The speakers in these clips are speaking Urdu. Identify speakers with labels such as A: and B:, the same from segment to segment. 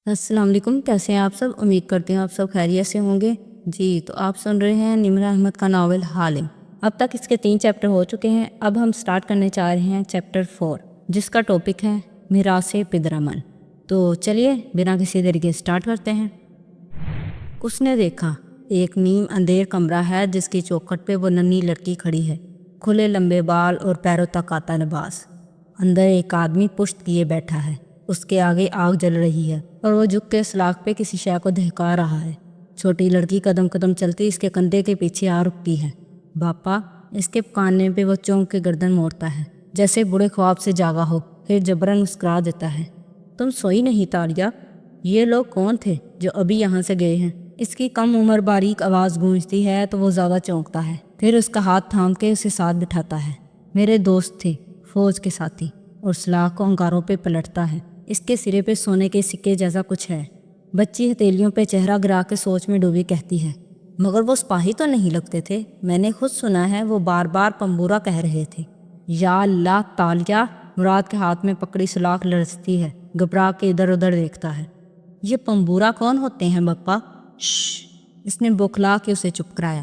A: السلام علیکم، کیسے ہیں آپ سب؟ امید کرتے ہیں آپ سب خیریت سے ہوں گے۔ جی تو آپ سن رہے ہیں نمرہ احمد کا ناول حالم۔ اب تک اس کے 3 چیپٹر ہو چکے ہیں۔ اب ہم سٹارٹ کرنے چاہ رہے ہیں چیپٹر 4، جس کا ٹاپک ہے میراث پدرامن۔ تو چلیے بنا کسی دیر کے سٹارٹ کرتے ہیں۔ اس نے دیکھا ایک نیم اندھیر کمرہ ہے جس کی چوکھٹ پہ وہ ننھی لڑکی کھڑی ہے، کھلے لمبے بال اور پیروں تک آتا لباس۔ اندر ایک آدمی پشت کیے بیٹھا ہے، اس کے آگے آگ جل رہی ہے اور وہ جھک کے سلاخ پہ کسی شے کو دہکا رہا ہے۔ چھوٹی لڑکی قدم قدم چلتی اس کے کندھے کے پیچھے آ رکتی ہے۔ باپا، اس کے کاننے پہ وہ چونک کے گردن موڑتا ہے جیسے بڑے خواب سے جاگا ہو، پھر جبرن مسکرا دیتا ہے۔ تم سوئی نہیں تالیہ؟ یہ لوگ کون تھے جو ابھی یہاں سے گئے ہیں؟ اس کی کم عمر باریک آواز گونجتی ہے تو وہ زیادہ چونکتا ہے، پھر اس کا ہاتھ تھام کے اسے ساتھ بٹھاتا ہے۔ میرے دوست تھے، فوج کے ساتھی، اور سلاخ کو انگاروں پہ پلٹتا ہے۔ اس کے سرے پہ سونے کے سکے جیسا کچھ ہے۔ بچی ہتھیلیوں پہ چہرہ گرا کے سوچ میں ڈوبی کہتی ہے، مگر وہ سپاہی تو نہیں لگتے تھے؟ میں نے خود سنا ہے وہ بار بار پمبورا کہہ رہے تھے۔ یا اللہ تالیہ! مراد کے ہاتھ میں پکڑی سلاخ لرزتی ہے، گھبرا کے ادھر ادھر دیکھتا ہے۔ یہ پمبورا کون ہوتے ہیں بپا؟ شش! اس نے بوکھلا کے اسے چپ کرایا۔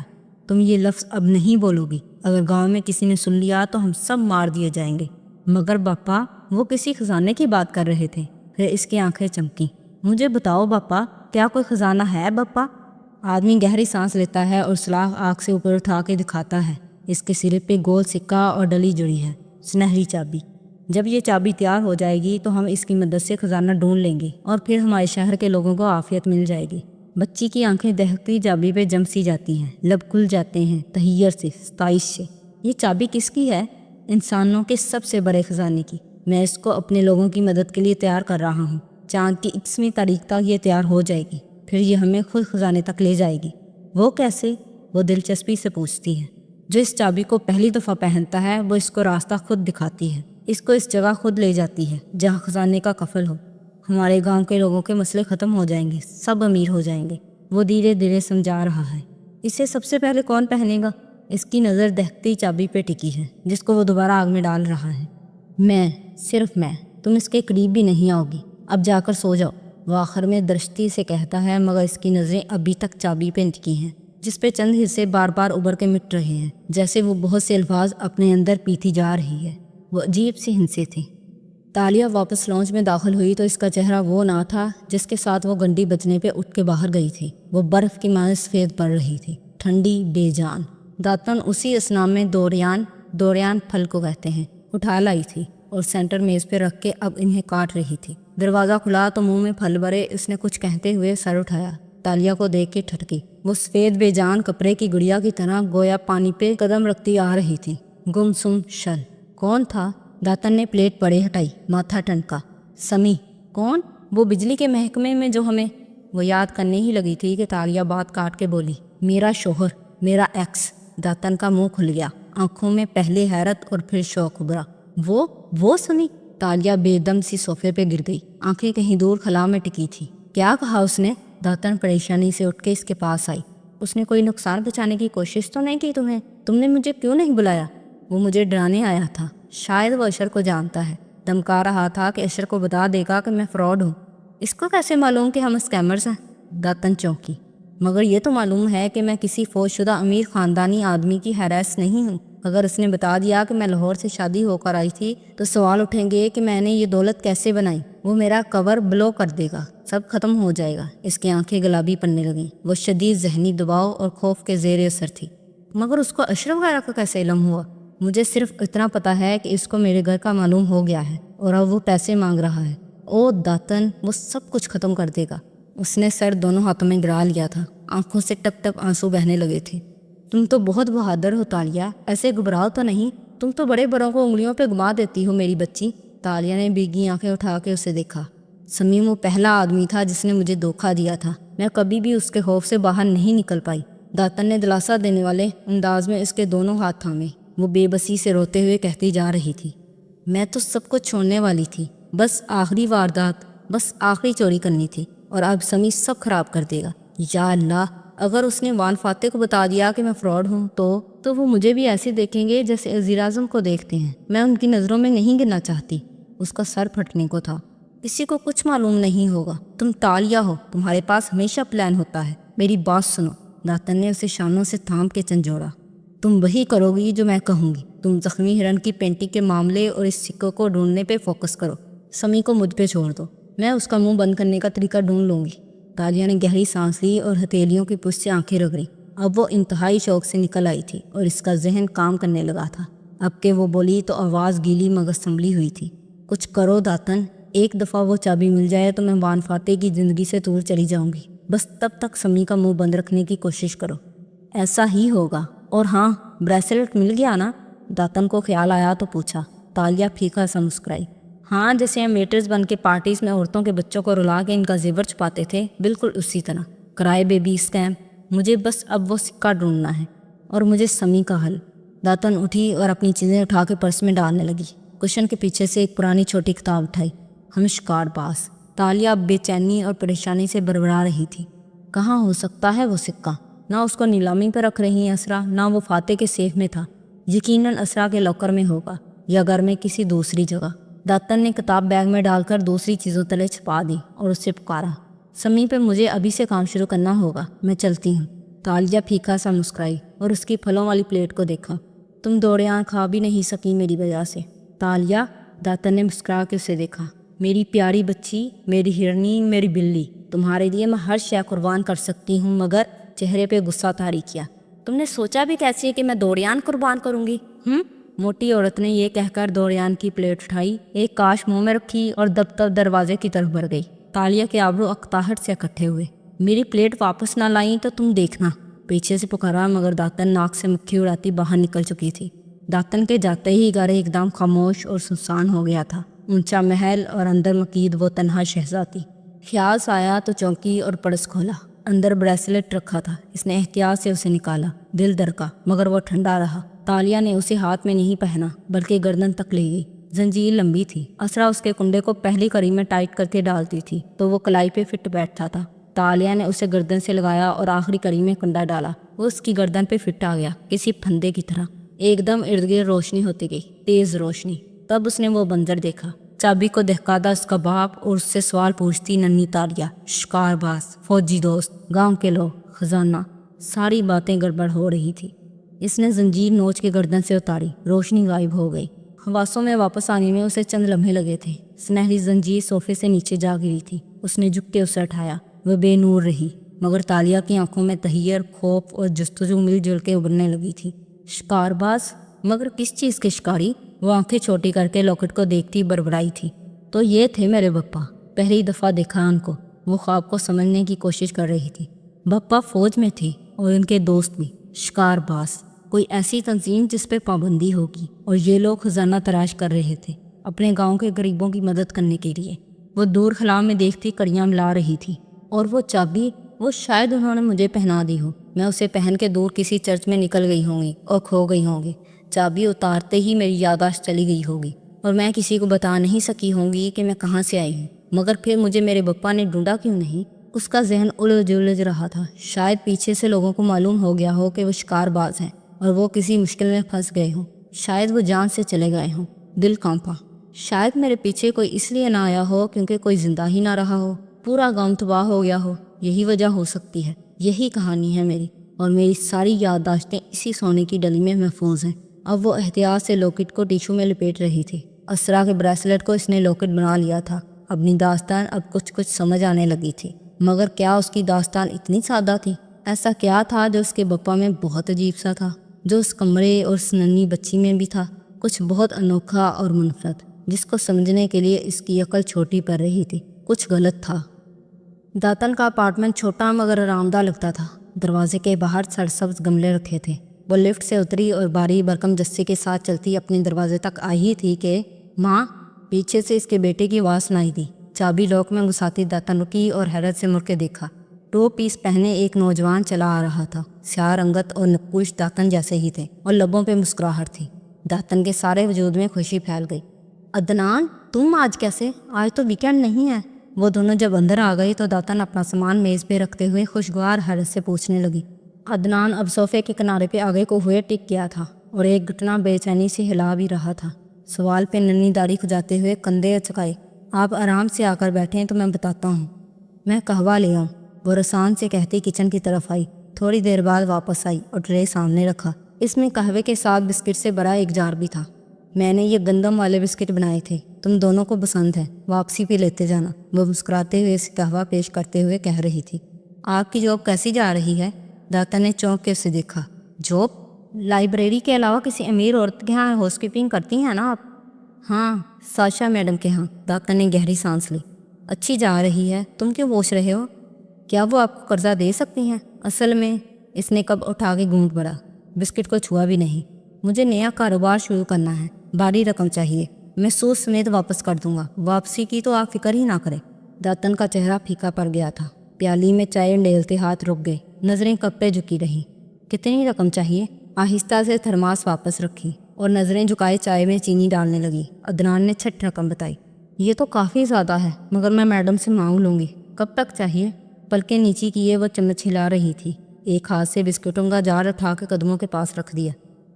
A: تم یہ لفظ اب نہیں بولو گی، اگر گاؤں میں کسی نے سن لیا تو ہم سب مار دیے جائیں گے۔ مگر باپا، وہ کسی خزانے کی بات کر رہے تھے۔ پھر اس کی آنکھیں چمکیں۔ مجھے بتاؤ باپا، کیا کوئی خزانہ ہے باپا؟ آدمی گہری سانس لیتا ہے اور سلاخ آنکھ سے اوپر اٹھا کے دکھاتا ہے۔ اس کے سرے پہ گول سکہ اور ڈلی جڑی ہے، سنہری چابی۔ جب یہ چابی تیار ہو جائے گی تو ہم اس کی مدد سے خزانہ ڈھونڈ لیں گے اور پھر ہمارے شہر کے لوگوں کو عافیت مل جائے گی۔ بچی کی آنکھیں دہکتی چابی پہ جم سی جاتی ہیں، لب کھل جاتے ہیں تحیر سے، ستائش سے۔ یہ چابی کس کی ہے؟ انسانوں کے سب سے بڑے خزانے کی۔ میں اس کو اپنے لوگوں کی مدد کے لیے تیار کر رہا ہوں۔ چاند کی 21ویں تاریخ تک یہ تیار ہو جائے گی، پھر یہ ہمیں خود خزانے تک لے جائے گی۔ وہ کیسے؟ وہ دلچسپی سے پوچھتی ہے۔ جو اس چابی کو پہلی دفعہ پہنتا ہے وہ اس کو راستہ خود دکھاتی ہے، اس کو اس جگہ خود لے جاتی ہے جہاں خزانے کا قفل ہو۔ ہمارے گاؤں کے لوگوں کے مسئلے ختم ہو جائیں گے، سب امیر ہو جائیں گے۔ وہ دھیرے دھیرے سمجھا رہا ہے۔ اسے سب سے پہلے کون پہنے گا؟ اس کی نظر دہکتی چابی پہ ٹکی ہے جس کو وہ دوبارہ آگ میں ڈال رہا ہے۔ میں، صرف میں۔ تم اس کے قریب بھی نہیں آؤ گی۔ اب جا کر سو جاؤ، وہ آخر میں درشتی سے کہتا ہے، مگر اس کی نظریں ابھی تک چابی پہ ٹکی ہیں جس پہ چند حصے بار بار ابھر کے مٹ رہے ہیں، جیسے وہ بہت سے الفاظ اپنے اندر پیتی جا رہی ہے۔ وہ عجیب سی ہنسی تھی۔ تالیہ واپس لانچ میں داخل ہوئی تو اس کا چہرہ وہ نہ تھا جس کے ساتھ وہ گھنٹی بجنے پہ اٹھ کے باہر گئی تھی۔ وہ برف کی مانند سفید پڑ رہی تھی، ٹھنڈی، بے جان۔ داتن اسی اسنام میں دوریان پھل کو کہتے ہیں، اٹھا لائی تھی اور سینٹر میز پہ رکھ کے اب انہیں کاٹ رہی تھی۔ دروازہ کھلا تو منہ میں پھل بھرے اس نے کچھ کہتے ہوئے سر اٹھایا۔ تالیہ کو دیکھ کے ٹھٹکی۔ وہ سفید بے جان کپڑے کی گڑیا کی طرح گویا پانی پہ قدم رکھتی آ رہی تھی۔ گمسم شل۔ کون تھا؟ داتن نے پلیٹ پڑے ہٹائی، ماتھا ٹنکا۔ سمی۔ کون؟ وہ بجلی کے محکمے میں جو ہمیں… وہ یاد کرنے ہی لگی تھی کہ تالیہ بات کاٹ کے بولی، میرا شوہر، میرا ایکس۔ داتن کا منہ کھل گیا، آنکھوں میں پہلے حیرت اور پھر شوق ابھرا۔ وہ سمی؟ تالیہ بے دم سی صوفے پہ گر گئی، آنکھیں کہیں دور خلا میں ٹکی تھی۔ کیا کہا اس نے؟ داتن پریشانی سے اٹھ کے اس کے پاس آئی۔ اس نے کوئی نقصان بچانے کی کوشش تو نہیں کی تمہیں؟ تم نے مجھے کیوں نہیں بلایا؟ وہ مجھے ڈرانے آیا تھا۔ شاید وہ اشر کو جانتا ہے، دھمکا رہا تھا کہ اشر کو بتا دے گا کہ میں فراڈ ہوں۔ اس کو کیسے معلوم کہ ہم اسکیمرز ہیں؟ داتن چونکی۔ مگر یہ تو معلوم ہے کہ میں کسی فوج شدہ امیر خاندانی آدمی کی ہیرس نہیں ہوں۔ اگر اس نے بتا دیا کہ میں لاہور سے شادی ہو کر آئی تھی تو سوال اٹھیں گے کہ میں نے یہ دولت کیسے بنائی۔ وہ میرا کور بلو کر دے گا، سب ختم ہو جائے گا۔ اس کی آنکھیں گلابی پڑنے لگیں۔ وہ شدید ذہنی دباؤ اور خوف کے زیر اثر تھی۔ مگر اس کو اشرف وغیرہ کا کیسے علم ہوا؟ مجھے صرف اتنا پتا ہے کہ اس کو میرے گھر کا معلوم ہو گیا ہے اور اب وہ پیسے مانگ رہا ہے۔ او داتن، وہ سب کچھ ختم کر دے گا۔ اس نے سر دونوں ہاتھوں میں گرا لیا تھا، آنکھوں سے ٹپ ٹپ آنسو بہنے لگے تھے۔ تم تو بہت بہادر ہو تالیہ، ایسے گھبراؤ تو نہیں؟ تم تو بڑے بڑوں کو انگلیوں پہ گھما دیتی ہو میری بچی۔ تالیہ نے بھیگی آنکھیں اٹھا کے اسے دیکھا۔ سمیم وہ پہلا آدمی تھا جس نے مجھے دھوکہ دیا تھا، میں کبھی بھی اس کے خوف سے باہر نہیں نکل پائی۔ داتن نے دلاسا دینے والے انداز میں اس کے دونوں ہاتھ تھامے۔ وہ بے بسی سے روتے ہوئے کہتی جا رہی تھی، میں تو سب کچھ چھوڑنے والی تھی، بس آخری واردات، بس آخری چوری کرنی تھی، اور اب سمی سب خراب کر دے گا۔ یا اللہ، اگر اس نے وان فاتح کو بتا دیا کہ میں فراڈ ہوں تو وہ مجھے بھی ایسے دیکھیں گے جیسے وزیر اعظم کو دیکھتے ہیں۔ میں ان کی نظروں میں نہیں گرنا چاہتی۔ اس کا سر پھٹنے کو تھا۔ کسی کو کچھ معلوم نہیں ہوگا، تم تالیہ ہو، تمہارے پاس ہمیشہ پلان ہوتا ہے، میری بات سنو۔ داتن نے اسے شانوں سے تھام کے جھنجھوڑا۔ تم وہی کرو گی جو میں کہوں گی، تم زخمی ہرن کی پینٹنگ کے معاملے اور اس سکے کو ڈھونڈنے پہ فوکس کرو، سمی کو مجھ پہ چھوڑ دو، میں اس کا منہ بند کرنے کا طریقہ ڈھونڈ لوں گی۔ تالیہ نے گہری سانس لی اور ہتھیلیوں کی پشت سے آنکھیں رگڑیں۔ اب وہ انتہائی شوق سے نکل آئی تھی اور اس کا ذہن کام کرنے لگا تھا۔ اب کہ وہ بولی تو آواز گیلی مگر سنبھلی ہوئی تھی۔ کچھ کرو داتن، ایک دفعہ وہ چابی مل جائے تو میں وان فاتح کی زندگی سے دور چلی جاؤں گی، بس تب تک سمی کا منہ بند رکھنے کی کوشش کرو۔ ایسا ہی ہوگا۔ اور ہاں، بریسلٹ مل گیا نا؟ داتن کو خیال آیا تو پوچھا۔ تالیہ پھیکا سا مسکرائی۔ ہاں، جیسے ہم میٹرز بن کے پارٹیز میں عورتوں کے بچوں کو رلا کے ان کا زیور چھپاتے تھے، بالکل اسی طرح۔ کرائے بیبی اسکیم۔ مجھے بس اب وہ سکہ ڈھونڈنا ہے اور مجھے سمی کا حل۔ داتن اٹھی اور اپنی چیزیں اٹھا کے پرس میں ڈالنے لگی۔ کشن کے پیچھے سے ایک پرانی چھوٹی کتاب اٹھائی۔ ہم شکار باز۔ تالیہ اب بے چینی اور پریشانی سے بڑبڑا رہی تھی۔ کہاں ہو سکتا ہے وہ سکہ؟ نہ اس کو نیلامی پہ رکھ رہی ہیں اسرا، نہ وہ فاتح کے سیف میں تھا۔ یقیناً اسرا کے لاکر میں ہوگا یا گھر میں کسی دوسری جگہ۔ داتن نے کتاب بیگ میں ڈال کر دوسری چیزوں تلے چھپا دی اور اس سے پکارا، سمی پہ مجھے ابھی سے کام شروع کرنا ہوگا، میں چلتی ہوں۔ تالیہ پھیکا سا مسکرائی اور اس کی پھلوں والی پلیٹ کو دیکھا۔ تم دوڑیاں کھا بھی نہیں سکی میری وجہ سے تالیہ۔ داتن نے مسکرا کے اسے دیکھا۔ میری پیاری بچی، میری ہرنی، میری بلی، تمہارے لیے میں ہر شے قربان کر سکتی ہوں، مگر چہرے پہ غصہ طاری کیا۔ تم نے سوچا بھی کیسے کہ میں دوڑیان قربان کروں گی؟ موٹی عورت نے یہ کہہ کر دوڑیان کی پلیٹ اٹھائی، ایک کاش منہ میں رکھی اور دب دروازے کی طرف بڑھ گئی۔ تالیہ کے آبرو اکتاہٹ سے اکٹھے ہوئے۔ میری پلیٹ واپس نہ لائیں تو تم دیکھنا، پیچھے سے پکارا، مگر داتن ناک سے مکھی اڑاتی باہر نکل چکی تھی۔ داتن کے جاتے ہی گھر ایک دم خاموش اور سنسان ہو گیا تھا۔ اونچا محل اور اندر مقید وہ تنہا شہزادی۔ خیال آیا تو چونکی اور پرس کھولا۔ اندر بریسلٹ رکھا تھا۔ اس نے احتیاط سے اسے نکالا۔ دل دھڑکا مگر وہ ٹھنڈا رہا۔ تالیہ نے اسے ہاتھ میں نہیں پہنا بلکہ گردن تک لے گئی۔ زنجیر لمبی تھی۔ اسرا اس کے کنڈے کو پہلی کڑی میں ٹائٹ کر کے ڈالتی تھی تو وہ کلائی پہ فٹ بیٹھتا تھا۔ تالیہ نے اسے گردن سے لگایا اور آخری کڑی میں کنڈا ڈالا۔ وہ اس کی گردن پہ فٹ آ گیا، کسی پھندے کی طرح۔ ایک دم ارد گرد روشنی ہوتی گئی، تیز روشنی۔ تب اس نے وہ منظر دیکھا، چابی کو دہکادا اس کا باپ اور اس سے سوال پوچھتی ننھی تالیہ۔ شکار باز، فوجی دوست، گاؤں کے لوگ، خزانہ، ساری باتیں گڑبڑ ہو رہی تھی۔ اس نے زنجیر نوچ کے گردن سے اتاری، روشنی غائب ہو گئی۔ حواسوں میں واپس آنے میں اسے چند لمحے لگے تھے۔ سنہری زنجیر صوفے سے نیچے جا گری تھی۔ اس نے جھک کے اسے اٹھایا۔ وہ بے نور رہی، مگر تالیہ کی آنکھوں میں تحیر، خوف اور جستجو مل جل کے ابھرنے لگی تھی۔ شکار باز؟ مگر کس چیز کے شکاری؟ وہ آنکھیں چھوٹی کر کے لاکٹ کو دیکھتی بڑبڑائی تھی۔ تو یہ تھے میرے بپا، پہلی دفعہ دیکھا ان کو۔ وہ خواب کو سمجھنے کی کوشش کر رہی تھی۔ بپا فوج میں تھے اور ان کے دوست بھی، شکار باز، کوئی ایسی تنظیم جس پہ پابندی ہوگی، اور یہ لوگ خزانہ تلاش کر رہے تھے اپنے گاؤں کے غریبوں کی مدد کرنے کے لیے۔ وہ دور خلا میں دیکھتی کڑیاں ملا رہی تھی۔ اور وہ چابی، وہ شاید انہوں نے مجھے پہنا دی ہو، میں اسے پہن کے دور کسی چرچ میں نکل گئی ہوں گی اور کھو گئی ہوں گی۔ چابی اتارتے ہی میری یادداشت چلی گئی ہوگی اور میں کسی کو بتا نہیں سکی ہوں گی کہ میں کہاں سے آئی ہوں۔ مگر پھر مجھے میرے بپا نے ڈھونڈا کیوں نہیں؟ اس کا ذہن الجھ رہا تھا۔ شاید پیچھے سے لوگوں کو معلوم ہو گیا ہو کہ وہ شکار باز ہیں اور وہ کسی مشکل میں پھنس گئے ہوں۔ شاید وہ جان سے چلے گئے ہوں۔ دل کانپا۔ شاید میرے پیچھے کوئی اس لیے نہ آیا ہو کیونکہ کوئی زندہ ہی نہ رہا ہو، پورا گاؤں تباہ ہو گیا ہو۔ یہی وجہ ہو سکتی ہے۔ یہی کہانی ہے میری، اور میری ساری یادداشتیں اسی سونے کی ڈلی میں محفوظ ہیں۔ اب وہ احتیاط سے لاکٹ کو ٹیشو میں لپیٹ رہی تھی۔ اسرا کے بریسلٹ کو اس نے لاکٹ بنا لیا تھا۔ اپنی داستان اب کچھ سمجھ آنے لگی تھی، مگر کیا اس کی داستان اتنی سادہ تھی؟ ایسا کیا تھا جو اس کے بپا میں بہت عجیب سا تھا، جو اس کمرے اور اس ننھی بچی میں بھی تھا؟ کچھ بہت انوکھا اور منفرد، جس کو سمجھنے کے لیے اس کی عقل چھوٹی پڑ رہی تھی۔ کچھ غلط تھا۔ داتن کا اپارٹمنٹ چھوٹا مگر آرام دہ لگتا تھا۔ دروازے کے باہر سرسبز گملے رکھے تھے۔ وہ لفٹ سے اتری اور باری برکم جسے کے ساتھ چلتی اپنے دروازے تک آئی تھی کہ ماں، پیچھے سے اس کے بیٹے کی آواز سنائی دی۔ چابی لاک میں گھساتی داتن رکی اور حیرت سے مڑ کے دیکھا۔ 2 پیس پہنے ایک نوجوان چلا آ رہا تھا۔ سیاہ رنگت اور نقوش داتن جیسے ہی تھے اور لبوں پہ مسکراہٹ تھی۔ داتن کے سارے وجود میں خوشی پھیل گئی۔ عدنان، تم آج کیسے؟ آج تو ویکینڈ نہیں ہے۔ وہ دونوں جب اندر آ گئی تو داتن اپنا سامان میز پہ رکھتے ہوئے خوشگوار حیرت سے پوچھنے لگی۔ عدنان اب صوفے کے کنارے پہ آگے کو ہوئے ٹک گیا تھا اور ایک گھٹنا بے چینی سے ہلا بھی رہا تھا۔ سوال پہ ننھی داڑھی کھجاتے ہوئے کندھے اچکائے۔ آپ آرام سے آ کر بیٹھیں تو میں بتاتا ہوں۔ میں قہوہ لے آؤں، وہ رسان سے کہتی کچن کی طرف آئی۔ تھوڑی دیر بعد واپس آئی اور ٹرے سامنے رکھا۔ اس میں قہوے کے ساتھ بسکٹ سے بڑا ایک جار بھی تھا۔ میں نے یہ گندم والے بسکٹ بنائے تھے، تم دونوں کو پسند ہے، واپسی پہ لیتے جانا، وہ مسکراتے ہوئے اسے قہوہ پیش کرتے ہوئے کہہ رہی تھی۔ آپ کی جاب کیسی جا رہی ہے؟ داتا نے چونک کے اسے دیکھا۔ جاب؟ لائبریری کے علاوہ کسی امیر عورت کے ہاں ہاؤس کیپنگ کرتی ہیں نا آپ؟ ہاں، ساشا میڈم کے ہاں۔ داتا نے گہری سانس لی۔ اچھی جا رہی ہے، تم کیوں پوچھ رہے ہو؟ کیا وہ آپ کو قرضہ دے سکتی ہیں؟ اصل میں اس نے کب اٹھا کے گھونٹ بھرا، بسکٹ کو چھوا بھی نہیں۔ مجھے نیا کاروبار شروع کرنا ہے، باری رقم چاہیے، میں سود سمیت واپس کر دوں گا، واپسی کی تو آپ فکر ہی نہ کریں۔ داتن کا چہرہ پھیکا پڑ گیا تھا، پیالی میں چائے ڈیلتے ہاتھ رک گئے، نظریں کپ پہ جھکی رہیں۔ کتنی رقم چاہیے؟ آہستہ سے تھرماس واپس رکھی اور نظریں جھکائے چائے میں چینی ڈالنے لگی۔ عدنان نے چھٹ رقم بتائی۔ یہ تو کافی زیادہ ہے، مگر میں میڈم سے مانگ لوں گی۔ کب تک چاہیے؟ پلکیں نیچی کیے وہ چمچ ہلا رہی تھی، ایک ہاتھ سے بسکٹوں کا جار اٹھا کے قدموں کے پاس رکھ دیا۔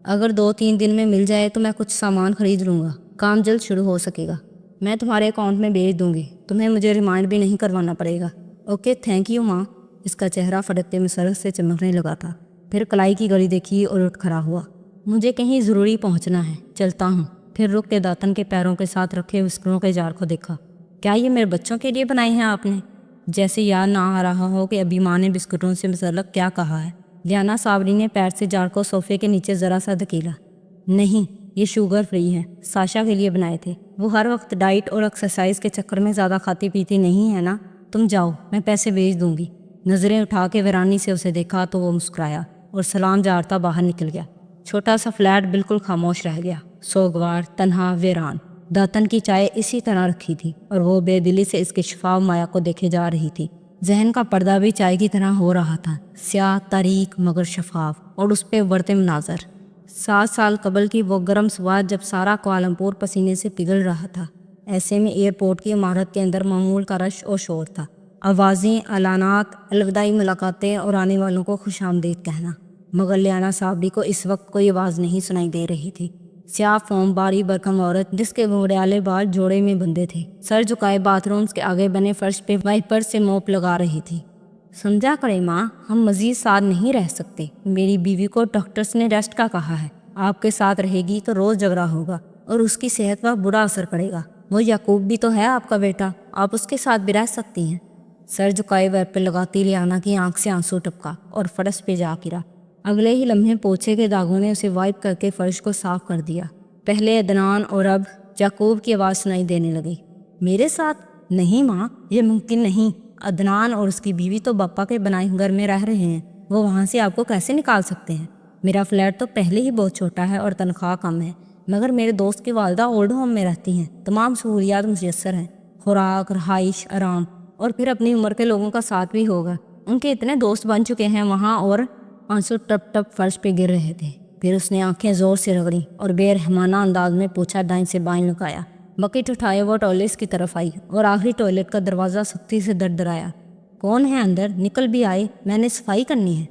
A: اگر 2-3 دن میں مل جائے تو میں کچھ سامان خرید لوں گا، کام جلد شروع ہو سکے گا۔ میں تمہارے اکاؤنٹ میں بھیج دوں گی، تمہیں مجھے ریمائنڈ بھی نہیں کروانا پڑے گا۔ اوکے، تھینک یو ماں۔ اس کا چہرہ فٹکتے مسرت سے چمکنے لگا تھا، پھر کلائی کی گھڑی دیکھی اور اٹھ کھڑا ہوا۔ مجھے کہیں ضروری پہنچنا ہے، چلتا ہوں۔ پھر رک کے داتن کے پیروں کے ساتھ رکھے بسکٹوں کے جار کو دیکھا۔ کیا یہ میرے بچوں کے لیے بنائی ہیں آپ نے؟ جیسے یاد نہ آ رہا ہو کہ ابھی ماں نے بسکٹوں سے متعلق کیا کہا ہے۔ لیانا صابری نے پیر سے جار کو صوفے کے نیچے ذرا سا دھکیلا۔ نہیں، یہ شوگر فری ہے، ساشا کے لیے بنائے تھے۔ وہ ہر وقت ڈائٹ اور ایکسرسائز کے چکر میں زیادہ کھاتی پیتی نہیں ہے نا۔ تم جاؤ، میں پیسے بھیج دوں گی۔ نظریں اٹھا کے ویرانی سے اسے دیکھا تو وہ مسکرایا اور سلام جارتا باہر نکل گیا۔ چھوٹا سا فلیٹ بالکل خاموش رہ گیا، سوگوار، تنہا، ویران۔ داتن کی چائے اسی طرح رکھی تھی اور وہ بے دلی سے اس کے شفاف مایا کو دیکھے جا رہی تھی۔ ذہن کا پردہ بھی چائے کی طرح ہو رہا تھا، سیاہ، تاریک مگر شفاف، اور اس پہ ابھرتے مناظر۔ 7 سال قبل کی وہ گرم صبح جب سارا کوالالمپور پسینے سے پگھل رہا تھا۔ ایسے میں ایئرپورٹ کی عمارت کے اندر معمول کا رش اور شور تھا، آوازیں، اعلانات، الوداعی ملاقاتیں اور آنے والوں کو خوش آمدید کہنا۔ مگر لیانا صابری کو اس وقت کوئی آواز نہیں سنائی دے رہی تھی۔ سیاہ فوم باری برکم عورت جس کے گھڑیالے بال جوڑے میں بندھے تھے، سر جھکائے باتھ رومز کے آگے بنے فرش پہ وائپر سے موپ لگا رہی تھی۔ سمجھا کرے ماں، ہم مزید ساتھ نہیں رہ سکتے۔ میری بیوی کو ڈاکٹرز نے ریسٹ کا کہا ہے۔ آپ کے ساتھ رہے گی تو روز جھگڑا ہوگا اور اس کی صحت پر برا اثر پڑے گا۔ وہ یعقوب بھی تو ہے آپ کا بیٹا، آپ اس کے ساتھ بھی رہ سکتی ہیں۔ سر جھکائے وائپر لگاتی لیانا کی آنکھ سے آنسو ٹپکا اور فرش پہ جا گرا۔ اگلے ہی لمحے پوچھے کے داغوں نے اسے وائپ کر کے فرش کو صاف کر دیا۔ پہلے عدنان اور اب یعقوب کی آواز سنائی دینے لگی۔ میرے ساتھ؟ نہیں ماں، یہ ممکن نہیں۔ عدنان اور اس کی بیوی تو باپا کے بنائے گھر میں رہ رہے ہیں، وہ وہاں سے آپ کو کیسے نکال سکتے ہیں؟ میرا فلیٹ تو پہلے ہی بہت چھوٹا ہے اور تنخواہ کم ہے، مگر میرے دوست کی والدہ اولڈ ہوم میں رہتی ہیں، تمام سہولیات میسر ہیں، خوراک، رہائش، آرام، اور پھر اپنی عمر کے لوگوں کا ساتھ بھی ہوگا۔ ان کے اتنے دوست بن چکے ہیں وہاں۔ اور آنسو ٹپ ٹپ فرش پہ گر رہے تھے۔ پھر اس نے آنکھیں زور سے رگڑیں اور بے رحمانہ انداز میں پوچھا دائیں سے بائیں لگایا۔ بکٹ اٹھائے وہ ٹوائلٹس کی طرف آئی اور آخری ٹوائلٹ کا دروازہ سختی سے دڑدڑایا۔ کون ہے اندر؟ نکل بھی آئے، میں نے صفائی کرنی ہے۔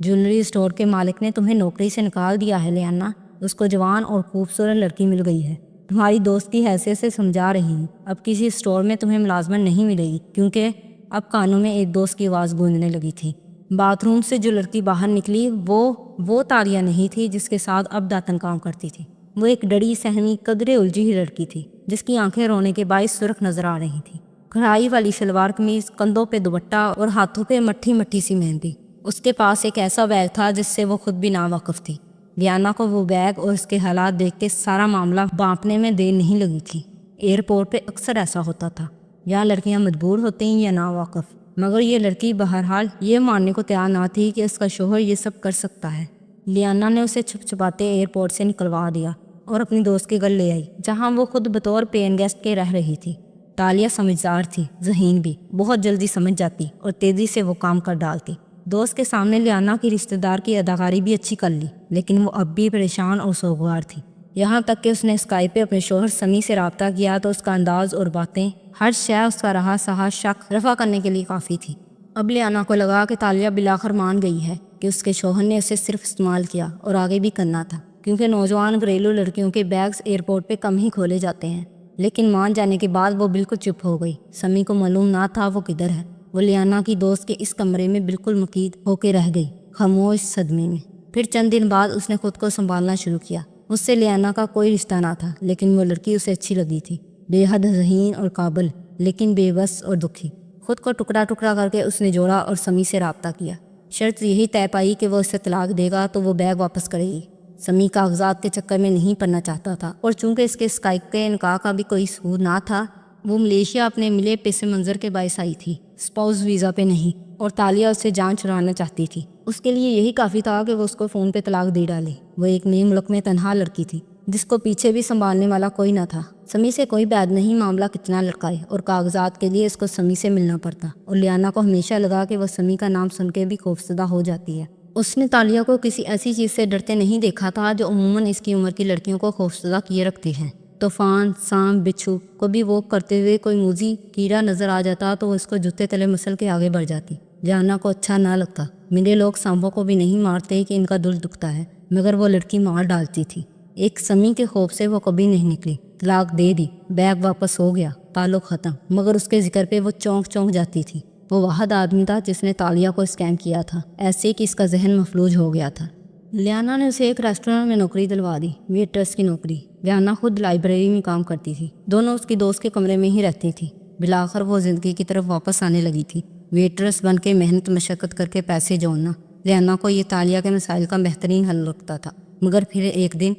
A: جویلری اسٹور کے مالک نے تمہیں نوکری سے نکال دیا ہے لیانا، اس کو جوان اور خوبصورت لڑکی مل گئی ہے۔ تمہاری دوست کی حیثیت سے سمجھا رہی ہوں، اب کسی اسٹور میں تمہیں ملازمت نہیں ملے گی، کیونکہ اب کانوں میں ایک دوست کی آواز گونجنے لگی تھی۔ باتھ روم سے جو لڑکی باہر نکلی وہ تالیہ نہیں تھی جس کے ساتھ اب داتن کام کرتی تھی۔ وہ ایک ڈری سہمی قدرے الجھی ہوئی لڑکی تھی جس کی آنکھیں رونے کے باعث سرخ نظر آ رہی تھیں۔ کڑھائی والی شلوار قمیض، کندھوں پہ دوپٹہ اور ہاتھوں پہ مٹھی مٹھی سی مہندی۔ اس کے پاس ایک ایسا بیگ تھا جس سے وہ خود بھی ناواقف تھی۔ لیانا کو وہ بیگ اور اس کے حالات دیکھ کے سارا معاملہ بانپنے میں دیر نہیں لگی تھی۔ ایئرپورٹ پہ اکثر ایسا ہوتا تھا، یا لڑکیاں مجبور ہوتی ہیں یا ناواقف، مگر یہ لڑکی بہرحال یہ ماننے کو تیار نہ تھی کہ اس کا شوہر یہ سب کر سکتا ہے۔ لیانا نے اسے چھپ چھپاتے ایئرپورٹ سے نکلوا دیا اور اپنی دوست کے گھر لے آئی، جہاں وہ خود بطور پین گیسٹ کے رہ رہی تھی۔ تالیہ سمجھدار تھی، ذہین بھی، بہت جلدی سمجھ جاتی اور تیزی سے وہ کام کر ڈالتی۔ دوست کے سامنے لیانا کی رشتہ دار کی اداکاری بھی اچھی کر لی، لیکن وہ اب بھی پریشان اور سوگوار تھی۔ یہاں تک کہ اس نے اسکائپ پہ اپنے شوہر سمی سے رابطہ کیا تو اس کا انداز اور باتیں، ہر شے اس کا رہا سہا شک رفع کرنے کے لیے کافی تھی۔ اب لیانا کو لگا کہ تالیہ بلاخر مان گئی ہے کہ اس کے شوہر نے اسے صرف استعمال کیا اور آگے بھی کرنا تھا، کیونکہ نوجوان گھریلو لڑکیوں کے بیگز ایئرپورٹ پہ کم ہی کھولے جاتے ہیں۔ لیکن مان جانے کے بعد وہ بالکل چپ ہو گئی۔ سمی کو معلوم نہ تھا وہ کدھر ہے۔ وہ لیانا کی دوست کے اس کمرے میں بالکل مقید ہو کے رہ گئی، خاموش صدمے میں۔ پھر چند دن بعد اس نے خود کو سنبھالنا شروع کیا۔ اس سے لیانا کا کوئی رشتہ نہ تھا، لیکن وہ لڑکی اسے اچھی لگی تھی، بے حد ذہین اور قابل، لیکن بے بس اور دکھی۔ خود کو ٹکڑا ٹکڑا کر کے اس نے جوڑا اور سمی سے رابطہ کیا۔ شرط یہی طے پائی کہ وہ اسے طلاق دے گا تو وہ بیگ واپس کرے گی۔ سمی کاغذات کے چکر میں نہیں پڑنا چاہتا تھا، اور چونکہ اس کے اسکائپ کے نکاح کا بھی کوئی ثبوت نہ تھا، وہ ملیشیا اپنے ملے پس منظر کے باعث آئی تھی، اسپاؤس ویزا پہ نہیں، اور تالیہ اس سے جان چھڑانا چاہتی تھی۔ اس کے لیے یہی کافی تھا کہ وہ اس کو فون پہ طلاق دے ڈالے۔ وہ ایک نئے ملک میں تنہا لڑکی تھی جس کو پیچھے بھی سنبھالنے والا کوئی نہ تھا۔ سمی سے کوئی بید نہیں معاملہ کتنا لڑکائے، اور کاغذات کے لیے اس کو سمی سے ملنا پڑتا، اور لیانا کو ہمیشہ لگا کہ وہ سمی کا نام سن کے بھی خوفزدہ ہو جاتی ہے۔ اس نے تالیہ کو کسی ایسی چیز سے ڈرتے نہیں دیکھا تھا جو عموماً اس کی عمر کی لڑکیوں کو خوفزدہ کیے رکھتی ہے۔ طوفان، سانپ، بچھو کو بھی وہ کرتے ہوئے کوئی موذی کیڑا نظر آ جاتا تو وہ اس کو جوتے تلے مسل کے آگے بڑھ جاتی۔ جاننا کو اچھا نہ لگتا، میرے لوگ سانپوں کو بھی نہیں مارتے کہ ان کا دل دکھتا ہے، مگر وہ لڑکی مار ڈالتی تھی۔ ایک سمی کے خوف سے وہ کبھی نہیں نکلی۔ طلاق دے دی، بیگ واپس ہو گیا، تعلق ختم، مگر اس کے ذکر پہ وہ چونک چونک جاتی تھی۔ وہ واحد آدمی تھا جس نے تالیہ کو اسکیم کیا تھا، ایسے کہ اس کا ذہن مفلوج ہو گیا تھا۔ لیانا نے اسے ایک ریسٹورنٹ میں نوکری دلوا دی، ویٹرس کی نوکری۔ لیانا خود لائبریری میں کام کرتی تھی، دونوں اس کی دوست کے کمرے میں ہی رہتی تھی۔ بالآخر وہ زندگی کی طرف واپس آنے لگی تھی، ویٹرس بن کے محنت مشقت کر کے پیسے جوڑنا۔ لیانا کو یہ تالیہ کے مسائل کا بہترین حل لگتا تھا۔ مگر پھر ایک دن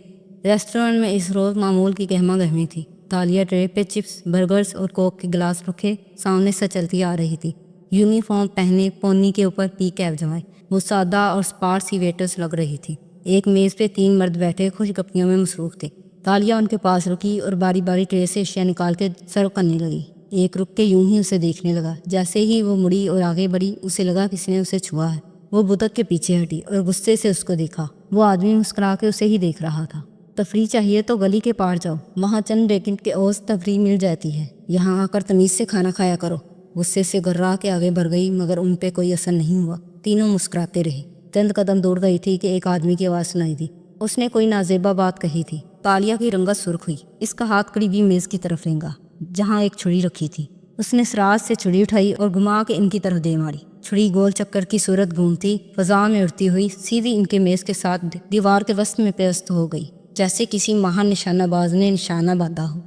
A: ریسٹورنٹ میں اس روز معمول کی گہما گہمی تھی۔ تالیہ ٹرے پہ چپس، برگرز اور کوک کے گلاس رکھے سامنے سے چلتی آ رہی تھی، یونیفارم پہنے، پونی کے اوپر پی کیپ جمائے۔ وہ سادہ اور اسپارٹ سی ویٹرس لگ رہی تھی۔ ایک میز پہ 3 مرد بیٹھے خوش گپیوں میں مصروف تھے۔ تالیہ ان کے پاس رکی اور باری باری ٹرے سے اشیاء نکال کے سرو کرنے لگی۔ ایک رک کے یوں ہی اسے دیکھنے لگا۔ جیسے ہی وہ مڑی اور آگے بڑھی، اسے لگا کسی نے اسے چھوا ہے۔ وہ بطق کے پیچھے ہٹی اور غصے سے اس کو دیکھا۔ وہ آدمی مسکرا کے اسے ہی دیکھ رہا تھا۔ تفریح چاہیے تو گلی کے پار جاؤ، وہاں چند ریکٹ کے اوز تفریح مل جاتی ہے، یہاں آ کر تمیز سے کھانا کھایا کرو۔ غصے سے گرا کے آگے بڑھ گئی، مگر ان پہ کوئی اثر نہیں ہوا۔ تینوں مسکراتے رہے۔ چند قدم دور گئی تھی کہ ایک آدمی کی آواز سنائی دی۔ اس نے کوئی نازیبہ بات کہی تھی۔ تالیہ کی رنگت سرخ ہوئی۔ اس کا ہاتھ قریبی میز کی طرف رینگا جہاں ایک چھڑی رکھی تھی۔ اس نے سراج سے چھڑی اٹھائی اور گھما کے ان کی طرف دے ماری۔ چھڑی گول چکر کی صورت گھومتی فضا میں اڑتی ہوئی سیدھی ان کے میز کے ساتھ دیوار کے وسط میں پیوست ہو گئی، جیسے کسی ماہر نشانہ باز نے نشانہ باندھا ہو۔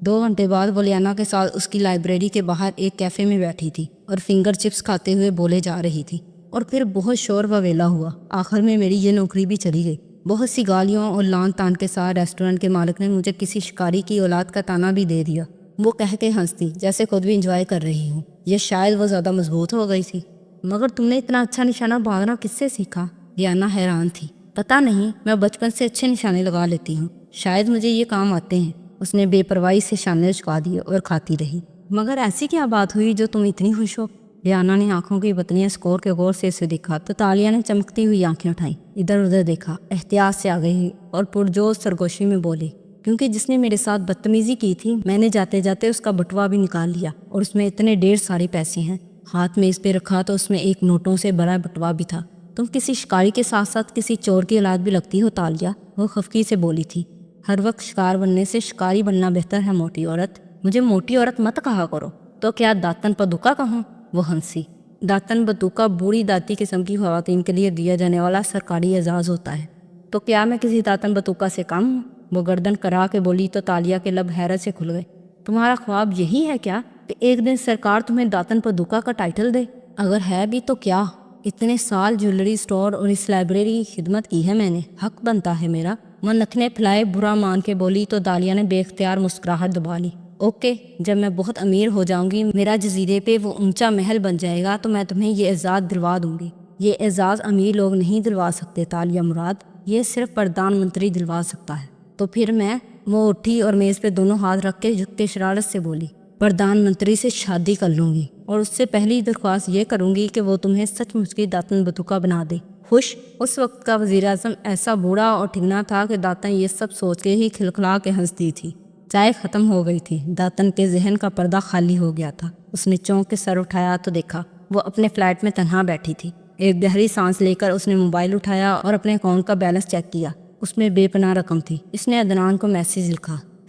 A: 2 گھنٹے بعد وہ لیانا کے ساتھ اس کی لائبریری کے باہر ایک کیفے میں بیٹھی تھی اور فنگر چپس کھاتے ہوئے بولے جا رہی تھی۔ اور پھر بہت شور و ویلا ہوا۔ آخر میں میری یہ نوکری بھی چلی گئی۔ بہت سی گالیوں اور لان تان کے ساتھ ریسٹورنٹ کے مالک نے مجھے کسی شکاری کی اولاد کا تانا بھی دے دیا۔ وہ کہہ کے ہنستی جیسے خود بھی انجوائے کر رہی ہوں۔ یہ شاید وہ زیادہ مضبوط ہو گئی تھی۔ مگر تم نے اتنا اچھا نشانہ باندھنا کس سے سیکھا؟ لیانا حیران تھی۔ پتہ نہیں، میں بچپن سے اچھے نشانے لگا لیتی ہوں، شاید مجھے یہ کام آتے ہیں۔ اس نے بے پرواہی سے شانے چکا دیے اور کھاتی رہی۔ مگر ایسی کیا بات ہوئی جو تم اتنی خوش ہو؟ لیانا نے آنکھوں کی بتنیاں اسکور کے غور سے اسے دیکھا تو تالیہ نے چمکتی ہوئی آنکھیں اٹھائیں، ادھر ادھر دیکھا، احتیاط سے آگے ہوئی اور پرجوش سرگوشی میں بولی، کیونکہ جس نے میرے ساتھ بدتمیزی کی تھی میں نے جاتے جاتے اس کا بٹوا بھی نکال لیا، اور اس میں اتنے ڈھیر سارے پیسے ہیں۔ ہاتھ میں اس پہ رکھا تو اس میں ایک نوٹوں سے بڑا بٹوا بھی تھا۔ تم کسی شکاری کے ساتھ ساتھ کسی چور کی اولاد بھی لگتی ہو تالیہ، وہ خفگی سے بولی تھی۔ ہر وقت شکار بننے سے شکاری بننا بہتر ہے موٹی عورت۔ مجھے موٹی عورت مت کہا کرو۔ تو کیا داتن پدوکا کہوں؟ وہ ہنسی۔ داتن بتوکا بوڑھی داتی قسم کی خواتین کے لیے دیا جانے والا سرکاری اعزاز ہوتا ہے۔ تو کیا میں کسی داتن بتوکا سے کم ہوں؟ وہ گردن کرا کے بولی تو تالیہ کے لب حیرت سے کھل گئے۔ تمہارا خواب یہی ہے کیا کہ ایک دن سرکار تمہیں داتن پدوکا کا ٹائٹل دے؟ اگر ہے بھی تو کیا؟ اتنے سال جیولری سٹور اور اس لائبریری کی خدمت کی ہے میں نے، حق بنتا ہے میرا۔ وہ نتنے پھلائے برا مان کے بولی تو تالیہ نے بے اختیار مسکراہٹ دبا لی۔ اوکے، جب میں بہت امیر ہو جاؤں گی، میرا جزیرے پہ وہ اونچا محل بن جائے گا تو میں تمہیں یہ اعزاز دلوا دوں گی۔ یہ اعزاز امیر لوگ نہیں دلوا سکتے تالیہ مراد، یہ صرف پردھان منتری دلوا سکتا ہے۔ تو پھر میں، وہ اٹھی اور میز پہ دونوں ہاتھ رکھ کے جھک کے شرارت سے بولی، پردھان منتری سے شادی کر لوں گی، اور اس سے پہلی درخواست یہ کروں گی کہ وہ تمہیں سچ مچ کی داتن بتوکا بنا دے۔ خوش؟ اس وقت کا وزیر اعظم ایسا بوڑھا اور ٹھگنا تھا کہ داتن یہ سب سوچ کے ہی کھلکھلا کے ہنستی تھی۔ چائے ختم ہو گئی تھی، داتن کے ذہن کا پردہ خالی ہو گیا تھا۔ اس نے چونک کے سر اٹھایا تو دیکھا وہ اپنے فلیٹ میں تنہا بیٹھی تھی۔ ایک گہری سانس لے کر اس نے موبائل اٹھایا اور اپنے اکاؤنٹ کا بیلنس چیک کیا۔ اس میں بے پناہ رقم تھی۔ اس نے عدنان کو میسیج لکھا،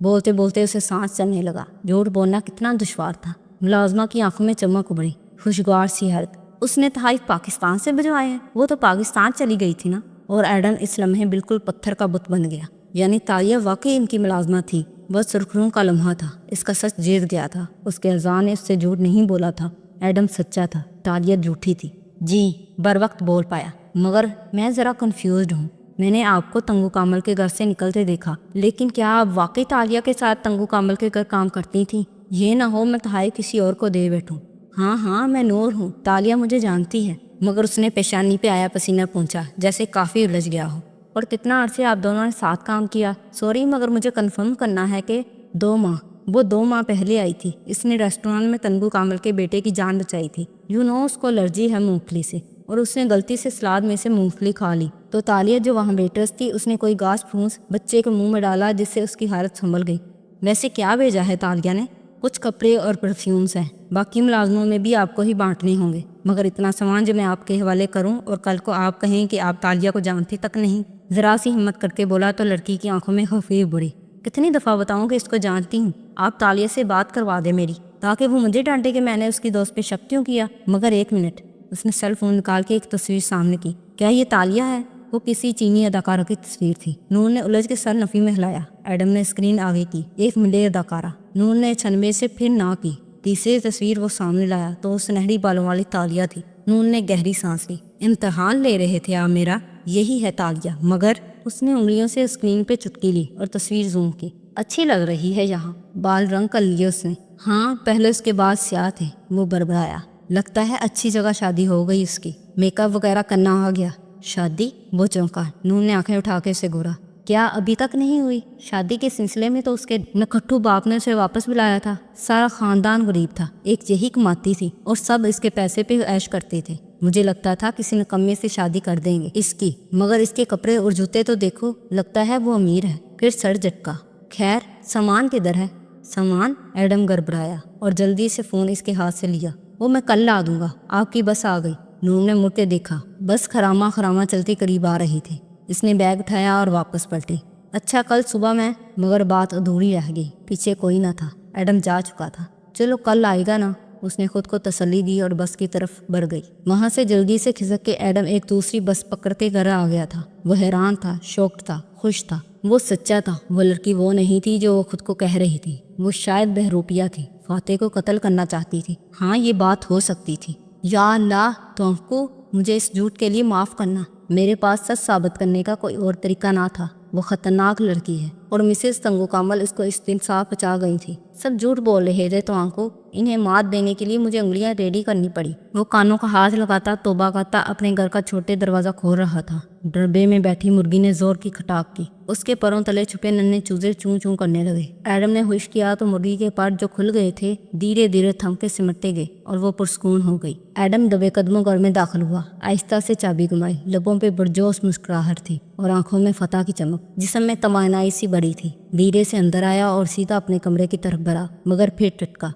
A: بولتے بولتے اسے سانس چلنے لگا۔ جھوٹ بولنا کتنا دشوار تھا۔ ملازمہ کی آنکھوں میں چمک ابھری، خوشگوار سی حرکت۔ اس نے تحائف پاکستان سے بھجوائے ہیں؟ وہ تو پاکستان چلی گئی تھی نا۔ اور ایڈم اس لمحے بالکل پتھر کا بت بن گیا۔ یعنی تالیہ واقعی ان کی ملازمہ تھی۔ بس سرخروں کا لمحہ تھا، اس کا سچ جیت گیا تھا۔ اس کے اعضاء نے اس سے جھوٹ نہیں بولا تھا۔ ایڈم سچا تھا، تالیہ جھوٹی تھی۔ جی، بر وقت بول پایا، مگر میں ذرا کنفیوزڈ ہوں۔ میں نے آپ کو تنگو کامل کے گھر سے نکلتے دیکھا، لیکن کیا آپ واقعی تالیہ کے ساتھ تنگو کامل کے گھر کام کرتی تھیں؟ یہ نہ ہو میں تحائف کسی اور کو دے بیٹھوں۔ ہاں میں نور ہوں، تالیہ مجھے جانتی ہے۔ مگر اس نے پیشانی پہ آیا پسینہ پونچھا، جیسے کافی الجھ گیا ہو۔ اور کتنا عرصے آپ دونوں نے ساتھ کام کیا؟ سوری، مگر مجھے کنفرم کرنا ہے کہ 2 ماہ۔ وہ 2 ماہ پہلے آئی تھی۔ اس نے ریسٹوران میں تنگو کامل کے بیٹے کی جان بچائی تھی۔ اس کو الرجی ہے مونگ پھلی سے، اور اس نے غلطی سے سلاد میں سے مونگ پھلی کھا لی تو تالیہ جو وہاں ویٹرس تھی، اس نے کوئی گھاس پھوس بچے کے منہ میں ڈالا، جس سے اس کی حالت سنبھل گئی۔ ویسے کیا بھیجا ہے تالیہ نے؟ کچھ کپڑے اور پرفیومز ہیں، باقی ملازموں میں بھی آپ کو ہی بانٹنے ہوں گے، مگر اتنا سامان جو میں آپ کے حوالے کروں اور کل کو آپ کہیں کہ آپ تالیہ کو جانتی تک نہیں۔ ذرا سی ہمت کر کے بولا تو لڑکی کی آنکھوں میں خفیف بڑھی۔ کتنی دفعہ بتاؤں کہ اس کو جانتی ہوں؟ آپ تالیہ سے بات کروا دے میری، تاکہ وہ مجھے ڈانٹے کہ میں نے اس کی دوست پہ شک کیوں کیا۔ مگر 1 منٹ، اس نے سیل فون نکال کے ایک تصویر سامنے کی۔ کیا یہ تالیہ ہے؟ وہ کسی چینی اداکارہ کی تصویر تھی۔ نور نے الجھ کے سر نفی میں ہلایا۔ ایڈم نے اسکرین آگے کی۔ ایک ملے اداکارہ۔ نور نے چھنبے سے پھر نہ کی۔ تیسری تصویر وہ سامنے لایا تو وہ سنہری بالوں والی تالیہ تھی۔ نور نے گہری سانس لی۔ امتحان لے رہے تھے آپ میرا؟ یہی ہے تالیہ، مگر اس نے انگلیوں سے اسکرین پہ چٹکی لی اور تصویر زوم کی۔ اچھی لگ رہی ہے یہاں۔ بال رنگ کر لیے اس نے۔ ہاں، پہلے اس کے بعد سیاہ تھے۔ وہ بڑبڑایا۔ لگتا ہے اچھی جگہ شادی ہو گئی اس کی، میک اپ وغیرہ کرنا آ گیا۔ شادی؟ وہ چونکا۔ نور نے آنکھیں اٹھا کے اسے گھورا۔ کیا ابھی تک نہیں ہوئی؟ شادی کے سلسلے میں تو اس کے نکھٹو باپ نے اسے واپس بلایا تھا۔ سارا خاندان غریب تھا، ایک یہی کماتی تھی اور سب اس کے پیسے پہ عیش کرتے تھے۔ مجھے لگتا تھا کسی نکمے سے شادی کر دیں گے اس کی، مگر اس کے کپڑے اور جوتے تو دیکھو، لگتا ہے وہ امیر ہے۔ پھر سر جھٹکا۔ خیر، سامان کدھر ہے؟ سامان؟ ایڈم گڑبڑایا اور جلدی سے فون اس کے ہاتھ سے لیا۔ وہ میں کل لا دوں گا، آپ کی بس آ گئی۔ نور نے مڑ کے دیکھا، بس خراما چلتی قریب آ رہی تھی۔ اس نے بیگ اٹھایا اور واپس پلٹی۔ اچھا، کل صبح میں، مگر بات ادھوری رہ گئی۔ پیچھے کوئی نہ تھا، ایڈم جا چکا تھا۔ چلو کل آئے گا نا، اس نے خود کو تسلی دی اور بس کی طرف بڑھ گئی۔ وہاں سے جلدی سے کھسک کے ایڈم ایک دوسری بس پکڑ کے گھر آ گیا تھا۔ وہ حیران تھا، شوکڈ تھا، خوش تھا۔ وہ سچا تھا، وہ لڑکی وہ نہیں تھی جو وہ خود کو کہہ رہی تھی۔ وہ شاید بہروپیہ تھی، فاتح کو قتل کرنا چاہتی تھی۔ ہاں، یہ بات ہو سکتی تھی۔ یا اللہ، تو کو مجھے اس جھوٹ کے لیے معاف کرنا۔ میرے پاس سچ ثابت کرنے کا کوئی اور طریقہ نہ تھا۔ وہ خطرناک لڑکی ہے، اور مسز تنگو کامل اس کو اس دن صاف بچا گئی تھی۔ سب جھوٹ بول رہے تھے تو کو انہیں مات دینے کے لیے مجھے انگلیاں ریڈی کرنی پڑی۔ وہ کانوں کا ہاتھ لگاتا توبہ کرتا اپنے گھر کا چھوٹے دروازہ کھول رہا تھا۔ ڈربے میں بیٹھی مرغی نے زور کی کھٹاک کی۔ اس کے پروں تلے چھپے ننھے چوزے چوں چوں کرنے لگے۔ ایڈم نے ہوش کیا تو مرغی کے پر جو کھل گئے تھے دھیرے دھیرے تھم کے سمٹتے گئے اور وہ پرسکون ہو گئی۔ ایڈم دبے قدموں گھر میں داخل ہوا، آہستہ سے چابی گھمائی۔ لبوں پہ پرجوش مسکراہٹ تھی اور آنکھوں میں فتح کی چمک۔ جسم میں توانائی سی بڑی تھی۔ دھیرے سے اندر آیا اور سیدھا اپنے کمرے کی طرف بڑھا، مگر پھر ٹٹکا۔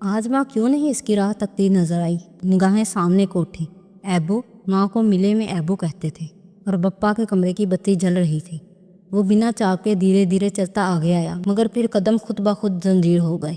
A: آج ماں کیوں نہیں اس کی راہ تکتی نظر آئی؟ نگاہیں سامنے کو اٹھی۔ ایبو، ماں کو ملے میں ایبو کہتے تھے، اور بپا کے کمرے کی بتی جل رہی تھی۔ وہ بنا چاپ کے دھیرے دھیرے چلتا آگے آیا، مگر پھر قدم خود بخود زنجیر ہو گئے۔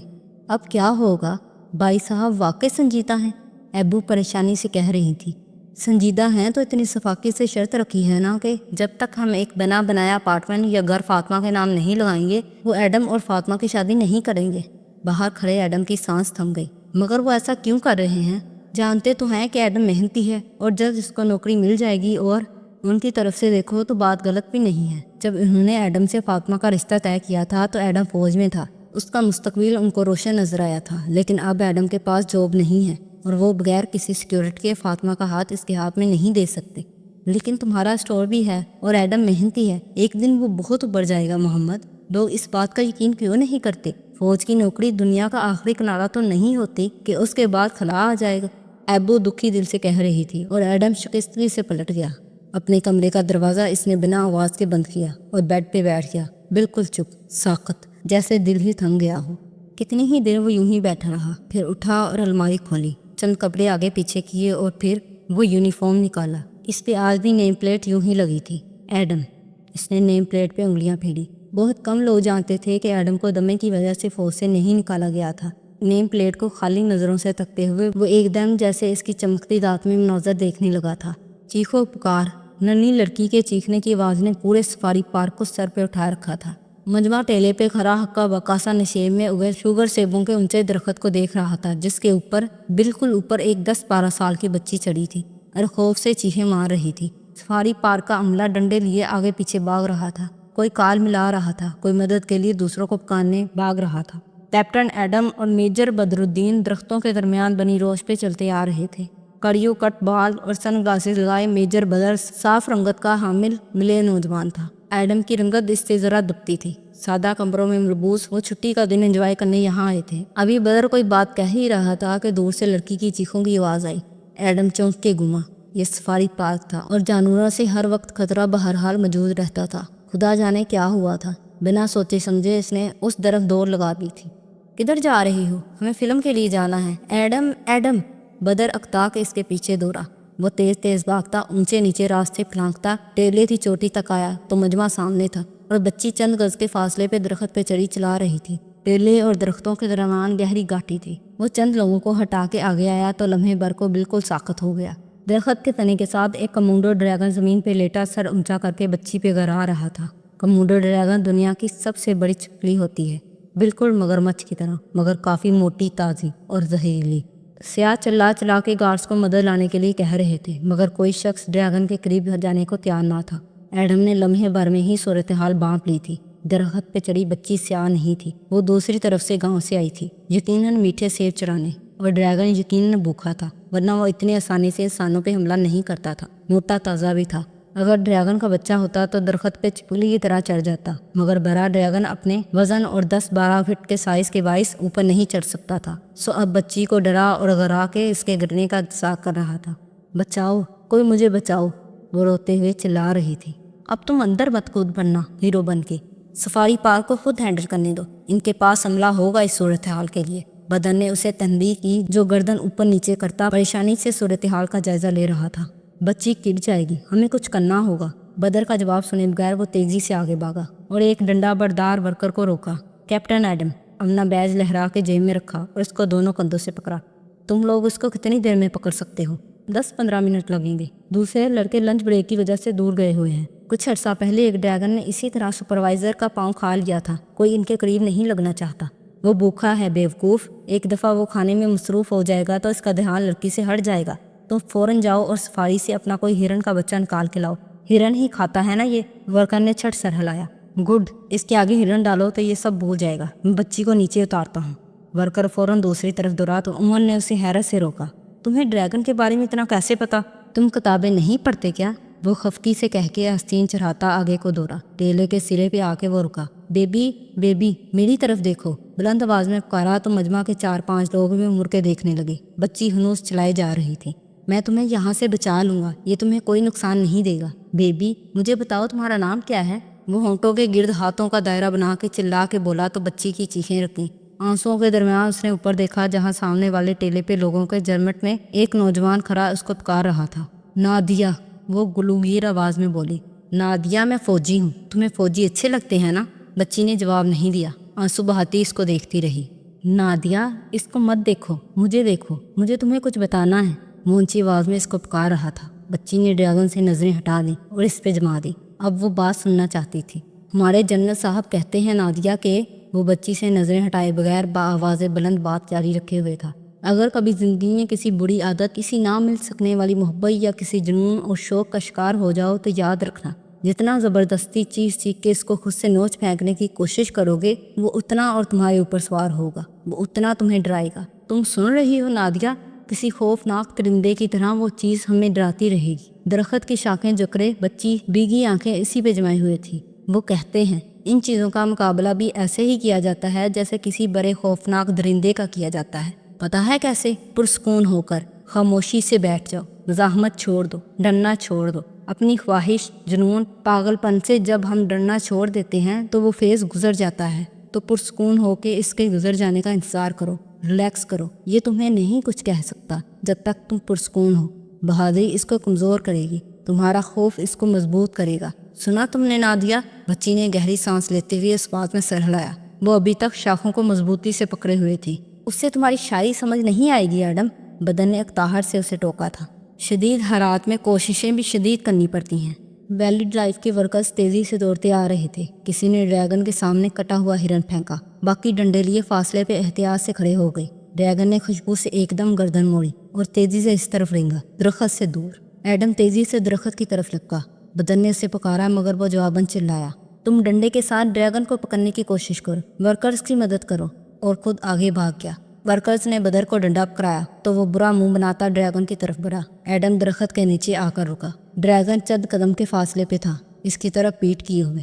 A: اب کیا ہوگا؟ بھائی صاحب واقعی سنجیدہ ہیں؟ ایبو پریشانی سے کہہ رہی تھی۔ سنجیدہ ہیں تو اتنی صفاقی سے شرط رکھی ہے نا کہ جب تک ہم ایک بنا بنایا اپارٹمنٹ یا گھر فاطمہ کے نام نہیں لگائیں گے، وہ ایڈم اور فاطمہ کی شادی نہیں کریں گے۔ باہر کھڑے ایڈم کی سانس تھم گئی۔ مگر وہ ایسا کیوں کر رہے ہیں؟ جانتے تو ہیں کہ ایڈم محنتی ہے، اور جب اس کو نوکری مل جائے گی، اور ان کی طرف سے دیکھو تو بات غلط بھی نہیں ہے۔ جب انہوں نے ایڈم سے فاطمہ کا رشتہ طے کیا تھا تو ایڈم فوج میں تھا۔ اس کا مستقبل ان کو روشن نظر آیا تھا، لیکن اب ایڈم کے پاس جاب نہیں ہے اور وہ بغیر کسی سیکیورٹی کے فاطمہ کا ہاتھ اس کے ہاتھ میں نہیں دے سکتے۔ لیکن تمہارا اسٹور بھی ہے اور ایڈم محنتی ہے، ایک دن وہ بہت ابھر جائے گا۔ محمد، لوگ اس بات کا یقین کیوں نہیں کرتے؟ فوج کی نوکری دنیا کا آخری کنارہ تو نہیں ہوتی کہ اس کے بعد خلا آ جائے گا، ایبو دکھی دل سے کہہ رہی تھی، اور ایڈم شکستگی سے پلٹ گیا۔ اپنے کمرے کا دروازہ اس نے بنا آواز کے بند کیا اور بیڈ پہ بیٹھ گیا، بالکل چپ، ساکت، جیسے دل ہی تھم گیا ہو۔ کتنی ہی دیر وہ یوں ہی بیٹھا رہا، پھر اٹھا اور الماری کھولی، چند کپڑے آگے پیچھے کیے اور پھر وہ یونیفارم نکالا۔ اس پہ آج بھی نیم پلیٹ یوں ہی لگی تھی۔ ایڈم، اس نے نیم پلیٹ پہ انگلیاں پھیری۔ بہت کم لوگ جانتے تھے کہ ایڈم کو دمے کی وجہ سے فوج سے نہیں نکالا گیا تھا۔ نیم پلیٹ کو خالی نظروں سے تکتے ہوئے وہ ایک دم جیسے اس کی چمکتی دانت میں مناظر دیکھنے لگا تھا۔ چیخو پکار، ننھی لڑکی کے چیخنے کی آواز نے پورے سفاری پارک کو سر پہ اٹھا رکھا تھا۔ مجمع ٹیلے پہ کھڑا ہکا بکاسا نشیب میں اگے شوگر سیبوں کے اونچے درخت کو دیکھ رہا تھا، جس کے اوپر بالکل اوپر ایک 10-12 سال کی بچی چڑھی تھی اور خوف سے چیخیں مار رہی تھی۔ سفاری پارک کا عملہ ڈنڈے لیے آگے پیچھے بھاگ رہا تھا، کوئی کال ملا رہا تھا، کوئی مدد کے لیے دوسروں کو پکارنے بھاگ رہا تھا۔ کیپٹن ایڈم اور میجر بدرالدین درختوں کے درمیان بنی روش پہ چلتے آ رہے تھے۔ کڑیو کٹ بال اور سن گلاسز لگائے میجر بدر صاف رنگت کا حامل ملے نوجوان تھا۔ ایڈم کی رنگت اس سے ذرا دبتی تھی، سادہ کمروں میں ملبوس وہ چھٹی کا دن انجوائے کرنے یہاں آئے تھے۔ ابھی بدر کوئی بات کہہ ہی رہا تھا کہ دور سے لڑکی کی چیخوں کی آواز آئی۔ ایڈم چونک کے گھوما، یہ سفاری پارک تھا اور جانوروں سے ہر وقت خطرہ بہرحال موجود رہتا تھا۔ خدا جانے کیا ہوا تھا، بنا سوچے سمجھے اس نے اس طرف دوڑ لگا دی تھی۔ کدھر جا رہی ہو؟ ہمیں فلم کے لیے جانا ہے۔ ایڈم ایڈم بدر اکتا کے اس کے پیچھے دوڑا۔ وہ تیز تیز بھاگتا، اونچے نیچے راستے پھلانکتا، ٹیلے کی چوٹی تک آیا تو مجمع سامنے تھا اور بچی چند گز کے فاصلے پہ درخت پہ چڑھی چلا رہی تھی۔ ٹیلے اور درختوں کے درمیان گہری گھاٹی تھی۔ وہ چند لوگوں کو ہٹا کے آگے آیا تو لمحے بھر کو بالکل ساکت ہو گیا۔ درخت کے تنے کے ساتھ ایک کموڈو ڈریگن زمین پہ لیٹا سر اونچا کر کے بچی پہ گرا رہا تھا۔ کموڈو ڈریگن دنیا کی سب سے بڑی چھپکلی ہوتی ہے، بالکل مگرمچھ کی طرح، مگر کافی موٹی، تازی اور زہریلی۔ سیاہ چلا چلا کے گارڈز کو مدد لانے کے لیے کہہ رہے تھے، مگر کوئی شخص ڈریگن کے قریب جانے کو تیار نہ تھا۔ ایڈم نے لمحے بھر میں ہی صورتحال بانپ لی تھی۔ درخت پہ چڑھی بچی سیاہ نہیں تھی، وہ دوسری طرف سے گاؤں سے آئی تھی، یقیناً میٹھے سیب چرانے، اور ڈریگن یقیناً بھوکا تھا، ورنہ وہ اتنی آسانی سے انسانوں پہ حملہ نہیں کرتا تھا۔ موٹا تازہ بھی تھا۔ اگر ڈریگن کا بچہ ہوتا تو درخت پہ چھپکلی کی طرح چڑھ جاتا، مگر بڑا ڈریگن اپنے وزن اور 10-12 فٹ کے سائز کے باعث اوپر نہیں چڑھ سکتا تھا۔ سو اب بچی کو ڈرا اور غرا کے اس کے گرنے کا انتظار کر رہا تھا۔ بچاؤ، کوئی مجھے بچاؤ، وہ روتے ہوئے چلا رہی تھی۔ اب تم اندر مت کود پڑنا ہیرو بن کے، سفاری پارک کو خود ہینڈل کرنے دو، ان کے پاس عملہ ہوگا اس صورتحال کے لیے۔ بدر نے اسے تنبیہ کی، جو گردن اوپر نیچے کرتا پریشانی سے صورتحال کا جائزہ لے رہا تھا۔ بچی گر جائے گی، ہمیں کچھ کرنا ہوگا۔ بدر کا جواب سنے بغیر وہ تیزی سے آگے بھاگا اور ایک ڈنڈا بردار ورکر کو روکا۔ کیپٹن ایڈم اپنا بیج لہرا کے جیب میں رکھا اور اس کو دونوں کندھوں سے پکڑا۔ تم لوگ اس کو کتنی دیر میں پکڑ سکتے ہو؟ 10-15 منٹ لگیں گے۔ دوسرے لڑکے لنچ بریک کی وجہ سے دور گئے ہوئے ہیں۔ کچھ عرصہ پہلے ایک ڈریگن نے اسی طرح سپروائزر کا پاؤں کھا لیا تھا، کوئی ان کے قریب نہیں لگنا چاہتا۔ وہ بھوکا ہے بیوقوف، ایک دفعہ وہ کھانے میں مصروف ہو جائے گا تو اس کا دھیان لڑکی سے ہٹ جائے گا۔ تم فوراً جاؤ اور سفاری سے اپنا کوئی ہرن کا بچہ نکال کے لاؤ۔ ہرن ہی کھاتا ہے نا یہ؟ ورکر نے چھٹ سر ہلایا۔ گڈ، اس کے آگے ہرن ڈالو تو یہ سب بھول جائے گا، میں بچی کو نیچے اتارتا ہوں۔ ورکر فوراً دوسری طرف دوڑا تو عمر نے اسے حیرت سے روکا۔ تمہیں ڈریگن کے بارے میں اتنا کیسے پتا؟ تم کتابیں نہیں پڑھتے کیا؟ وہ خفکی سے کہہ کے آستین چڑھاتا آگے کو دوڑا۔ ٹیلے کے سرے پہ آ کے وہ رکا۔ بیبی بیبی میری طرف دیکھو، بلند آواز میں پکارا تو مجمع کے 4-5 لوگ بھی مڑ کے دیکھنے لگے۔ بچی ہنوز چلائے جا رہی تھی۔ میں تمہیں یہاں سے بچا لوں گا، یہ تمہیں کوئی نقصان نہیں دے گا۔ بیبی مجھے بتاؤ تمہارا نام کیا ہے؟ وہ ہونٹوں کے گرد ہاتھوں کا دائرہ بنا کے چلا کے بولا تو بچی کی چیخیں رکیں۔ آنسوؤں کے درمیان اس نے اوپر دیکھا جہاں سامنے والے ٹیلے پہ لوگوں کے جرمٹ میں ایک نوجوان کھڑا اس کو پکار رہا تھا۔ نادیہ، وہ گلوگیر آواز میں بولی۔ نادیہ، میں فوجی ہوں، تمہیں فوجی اچھے لگتے ہیں نا؟ بچی نے جواب نہیں دیا، آنسو بہاتی اس کو دیکھتی رہی۔ نادیہ، اس کو مت دیکھو، مجھے دیکھو، مجھے تمہیں کچھ بتانا ہے، وہ اونچی آواز میں اس کو پکار رہا تھا۔ بچی نے ڈریگن سے نظریں ہٹا دیں اور اس پہ جما دی۔ اب وہ بات سننا چاہتی تھی۔ ہمارے جنرل صاحب کہتے ہیں نادیہ کہ، وہ بچی سے نظریں ہٹائے بغیر آواز بلند بات جاری رکھے ہوئے تھا، اگر کبھی زندگی میں کسی بری عادت، کسی نہ مل سکنے والی محبت یا کسی جنون اور شوق کا شکار ہو جاؤ تو یاد رکھنا، جتنا زبردستی چیخ کے اس کو خود سے نوچ پھینکنے کی کوشش کرو گے، وہ اتنا اور تمہارے اوپر سوار ہوگا، وہ اتنا تمہیں ڈرائے گا۔ تم سن رہی ہو نادیہ؟ کسی خوفناک پرندے کی طرح وہ چیز ہمیں ڈراتی رہے گی۔ درخت کی شاخیں جکڑے بچی بیگی آنکھیں اسی پہ جمائے ہوئے تھی۔ وہ کہتے ہیں ان چیزوں کا مقابلہ بھی ایسے ہی کیا جاتا ہے جیسے کسی بڑے خوفناک درندے کا کیا جاتا ہے۔ پتہ ہے کیسے؟ پرسکون ہو کر، خاموشی سے بیٹھ جاؤ، مزاحمت چھوڑ دو، ڈرنا چھوڑ دو۔ اپنی خواہش، جنون، پاگل پن سے جب ہم ڈرنا چھوڑ دیتے ہیں تو وہ فیز گزر جاتا ہے، تو پرسکون ہو کے اس کے گزر جانے کا انتظار کرو، ریلیکس کرو۔ یہ تمہیں نہیں کچھ کہہ سکتا جب تک تم پرسکون ہو۔ بہادری اس کو کمزور کرے گی، تمہارا خوف اس کو مضبوط کرے گا۔ سنا تم نے نادیا؟ بچی نے گہری سانس لیتے ہوئے اس بات میں سر ہلایا۔ وہ ابھی تک شاخوں کو مضبوطی سے پکڑے ہوئے تھی۔ اس سے تمہاری شاعری سمجھ نہیں آئے گی ایڈم، بدن نے اقتحار سے اسے ٹوکا تھا۔ شدید حرارت میں کوششیں بھی شدید کرنی پڑتی ہیں۔ ویلی ڈرائیو کے ورکرز تیزی سے دوڑتے آ رہے تھے۔ کسی نے ڈریگن کے سامنے کٹا ہوا ہرن پھینکا، باقی ڈنڈے لیے فاصلے پہ احتیاط سے کھڑے ہو گئے۔ ڈریگن نے خوشبو سے ایک دم گردن موڑی اور تیزی سے اس طرف رینگا، درخت سے دور۔ ایڈم تیزی سے درخت کی طرف لپکا۔ بدن نے اسے پکارا مگر وہ جواباً چلایا، تم ڈنڈے کے ساتھ ڈریگن کو پکڑنے کی کوشش کرو، ورکرز کی مدد کرو، اور خود آگے بھاگ گیا۔ ورکرز نے بدر کو ڈنڈا پکڑایا تو وہ برا منہ بناتا ڈریگن کی طرف بڑھا۔ ایڈم درخت کے نیچے آ کر رکا۔ ڈریگن چند قدم کے فاصلے پہ تھا، اس کی طرف پیٹ کیے ہوئے۔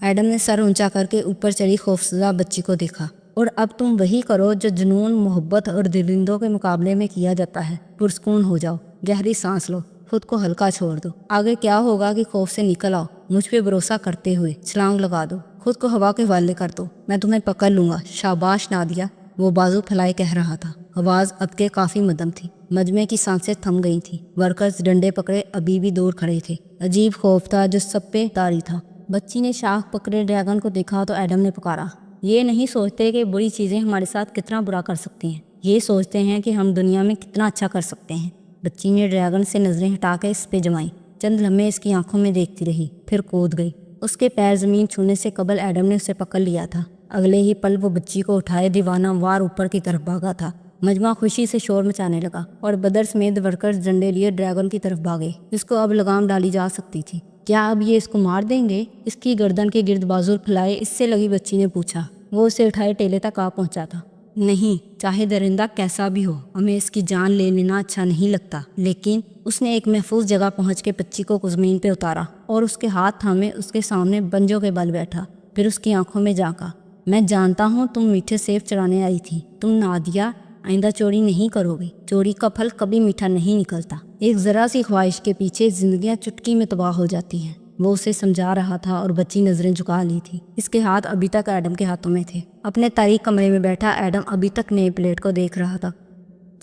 A: ایڈم نے سر اونچا کر کے اوپر چڑھی خوفزدہ بچی کو دیکھا۔ اور اب تم وہی کرو جو جنون، محبت اور درندوں کے مقابلے میں کیا جاتا ہے، پرسکون ہو جاؤ، گہری سانس لو، خود کو ہلکا چھوڑ دو۔ آگے کیا ہوگا کہ خوف سے نکل آؤ، مجھ پہ بھروسہ کرتے ہوئے چھلانگ لگا دو، خود کو ہوا کے حوالے کر دو، میں تمہیں پکڑ لوں گا، شاباش نادیا، وہ بازو پھیلائے کہہ رہا تھا۔ آواز اب کے کافی مدم تھی، مجمع کی سانسیں تھم گئی تھیں۔ ورکرز ڈنڈے پکڑے ابھی بھی دور کھڑے تھے۔ عجیب خوف تھا جو سب پہ طاری تھا۔ بچی نے شاخ پکڑے ڈریگن کو دیکھا تو ایڈم نے پکارا، یہ نہیں سوچتے کہ بری چیزیں ہمارے ساتھ کتنا برا کر سکتی ہیں، یہ سوچتے ہیں کہ ہم دنیا میں کتنا اچھا کر سکتے ہیں۔ بچی نے ڈریگن سے نظریں ہٹا کے اس پہ جمائیں، چند لمحے اس کی آنکھوں میں دیکھتی رہی، پھر کود گئی۔ اس کے پیر زمین چھونے سے قبل ایڈم نے اسے پکڑ لیا تھا۔ اگلے ہی پل وہ بچی کو اٹھائے دیوانہ وار اوپر کی طرف بھاگا تھا۔ مجمع خوشی سے شور مچانے لگا اور بدر سمیت ورکرز ڈنڈے لیے ڈریگن کی طرف بھاگے، جس کو اب لگام ڈالی جا سکتی تھی۔ کیا اب یہ اس کو مار دیں گے؟ اس کی گردن کے گرد بازو پھیلائے اس سے لگی بچی نے پوچھا۔ وہ اسے اٹھائے ٹیلے تک آ پہنچا تھا۔ نہیں، چاہے درندہ کیسا بھی ہو، ہمیں اس کی جان لے لینا اچھا نہیں لگتا، لیکن اس نے ایک محفوظ جگہ پہنچ کے بچی کو زمین پہ اتارا اور اس کے ہاتھ تھامے اس کے سامنے بنجوں کے بل بیٹھا، پھر اس کی آنکھوں میں جھانکا۔ میں جانتا ہوں تم میٹھے سیب چرانے آئی تھی، تم نادیا آئندہ چوری نہیں کرو گی، چوری کا پھل کبھی میٹھا نہیں نکلتا، ایک ذرا سی خواہش کے پیچھے زندگیاں چٹکی میں تباہ ہو جاتی ہیں۔ وہ اسے سمجھا رہا تھا اور بچی نظریں جھکا لی تھی۔ اس کے ہاتھ ابھی تک ایڈم کے ہاتھوں میں تھے۔ اپنے تاریک کمرے میں بیٹھا ایڈم ابھی تک نئی پلیٹ کو دیکھ رہا تھا۔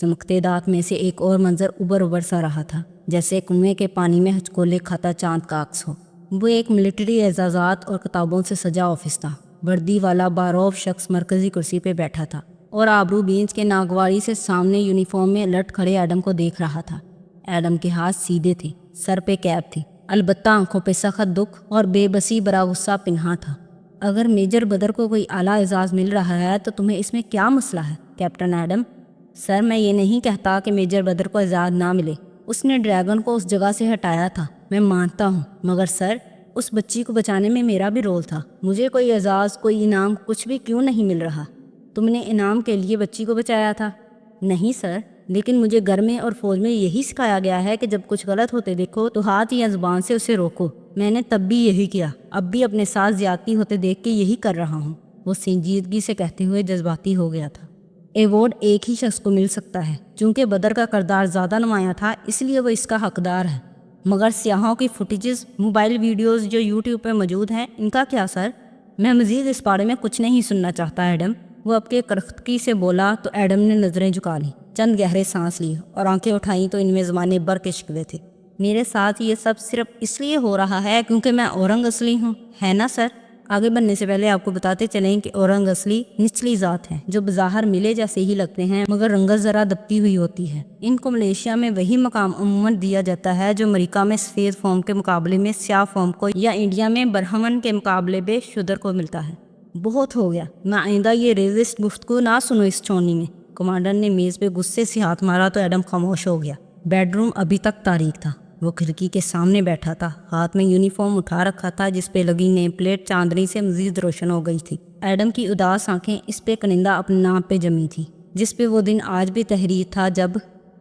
A: چمکتے دانت میں سے ایک اور منظر ابر سا رہا تھا، جیسے کنویں کے پانی میں ہچکولے کھاتا چاند کا عکس ہو۔ وہ ایک ملٹری اعزازات اور کتابوں سے سجا آفس تھا۔ وردی والا باروب شخص مرکزی کرسی پہ بیٹھا تھا اور آبرو بینچ کے ناگواری سے سامنے یونیفارم میں الٹ کھڑے ایڈم کو دیکھ رہا تھا۔ ایڈم کے ہاتھ سیدھے تھے، سر پہ کیپ تھی، البتہ آنکھوں پہ سخت دکھ اور بے بسی برا غصہ پنہاں تھا۔ اگر میجر بدر کو کوئی اعلیٰ اعزاز مل رہا ہے تو تمہیں اس میں کیا مسئلہ ہے کیپٹن ایڈم؟ سر، میں یہ نہیں کہتا کہ میجر بدر کو اعزاز نہ ملے، اس نے ڈریگن کو اس جگہ سے ہٹایا تھا، میں مانتا ہوں، مگر سر، اس بچی کو بچانے میں میرا بھی رول تھا۔ مجھے کوئی اعزاز، کوئی انعام، کچھ بھی کیوں نہیں مل رہا؟ تم نے انعام کے لیے بچی کو بچایا تھا؟ نہیں سر، لیکن مجھے گھر میں اور فوج میں یہی سکھایا گیا ہے کہ جب کچھ غلط ہوتے دیکھو تو ہاتھ یا زبان سے اسے روکو۔ میں نے تب بھی یہی کیا، اب بھی اپنے ساتھ زیادتی ہوتے دیکھ کے یہی کر رہا ہوں۔ وہ سنجیدگی سے کہتے ہوئے جذباتی ہو گیا تھا۔ ایوارڈ ایک ہی شخص کو مل سکتا ہے، چونکہ بدر کا کردار زیادہ نمایاں تھا اس لیے وہ اس کا حقدار ہے، مگر سیاحوں کی فوٹیجز، موبائل ویڈیوز جو یوٹیوب پہ موجود ہیں، ان کا کیا سر؟ میں مزید اس بارے میں کچھ نہیں سننا چاہتا ایڈم، وہ اب کے کرختگی سے بولا تو ایڈم نے نظریں جھکا لی، چند گہرے سانس لی اور آنکھیں اٹھائیں تو ان میں زمانے بر کے شکوے تھے۔ میرے ساتھ یہ سب صرف اس لیے ہو رہا ہے کیونکہ میں اورنگ اصلی ہوں، ہے نا سر؟ آگے بڑھنے سے پہلے آپ کو بتاتے چلیں کہ اورنگ اصلی نچلی ذات ہیں جو بظاہر ملے جیسے ہی لگتے ہیں مگر رنگت ذرا دبتی ہوئی ہوتی ہے۔ ان کو ملیشیا میں وہی مقام عموماً دیا جاتا ہے جو امریکہ میں سفید فوم کے مقابلے میں سیاہ فوم کو یا انڈیا میں برہمن کے مقابلے میں شودر کو ملتا ہے۔ بہت ہو گیا، میں آئندہ یہ ریزسٹ گفتگو نہ سنو اس چونی میں۔ کمانڈر نے میز پہ غصے سے ہاتھ مارا تو ایڈم خاموش ہو گیا۔ بیڈ روم ابھی تک تاریک تھا۔ وہ کھڑکی کے سامنے بیٹھا تھا، ہاتھ میں یونیفارم اٹھا رکھا تھا جس پہ لگی نیم پلیٹ چاندنی سے مزید روشن ہو گئی تھی۔ ایڈم کی اداس آنکھیں اس پہ کنندہ اپنے نام پہ جمی تھی جس پہ وہ دن آج بھی تحریر تھا جب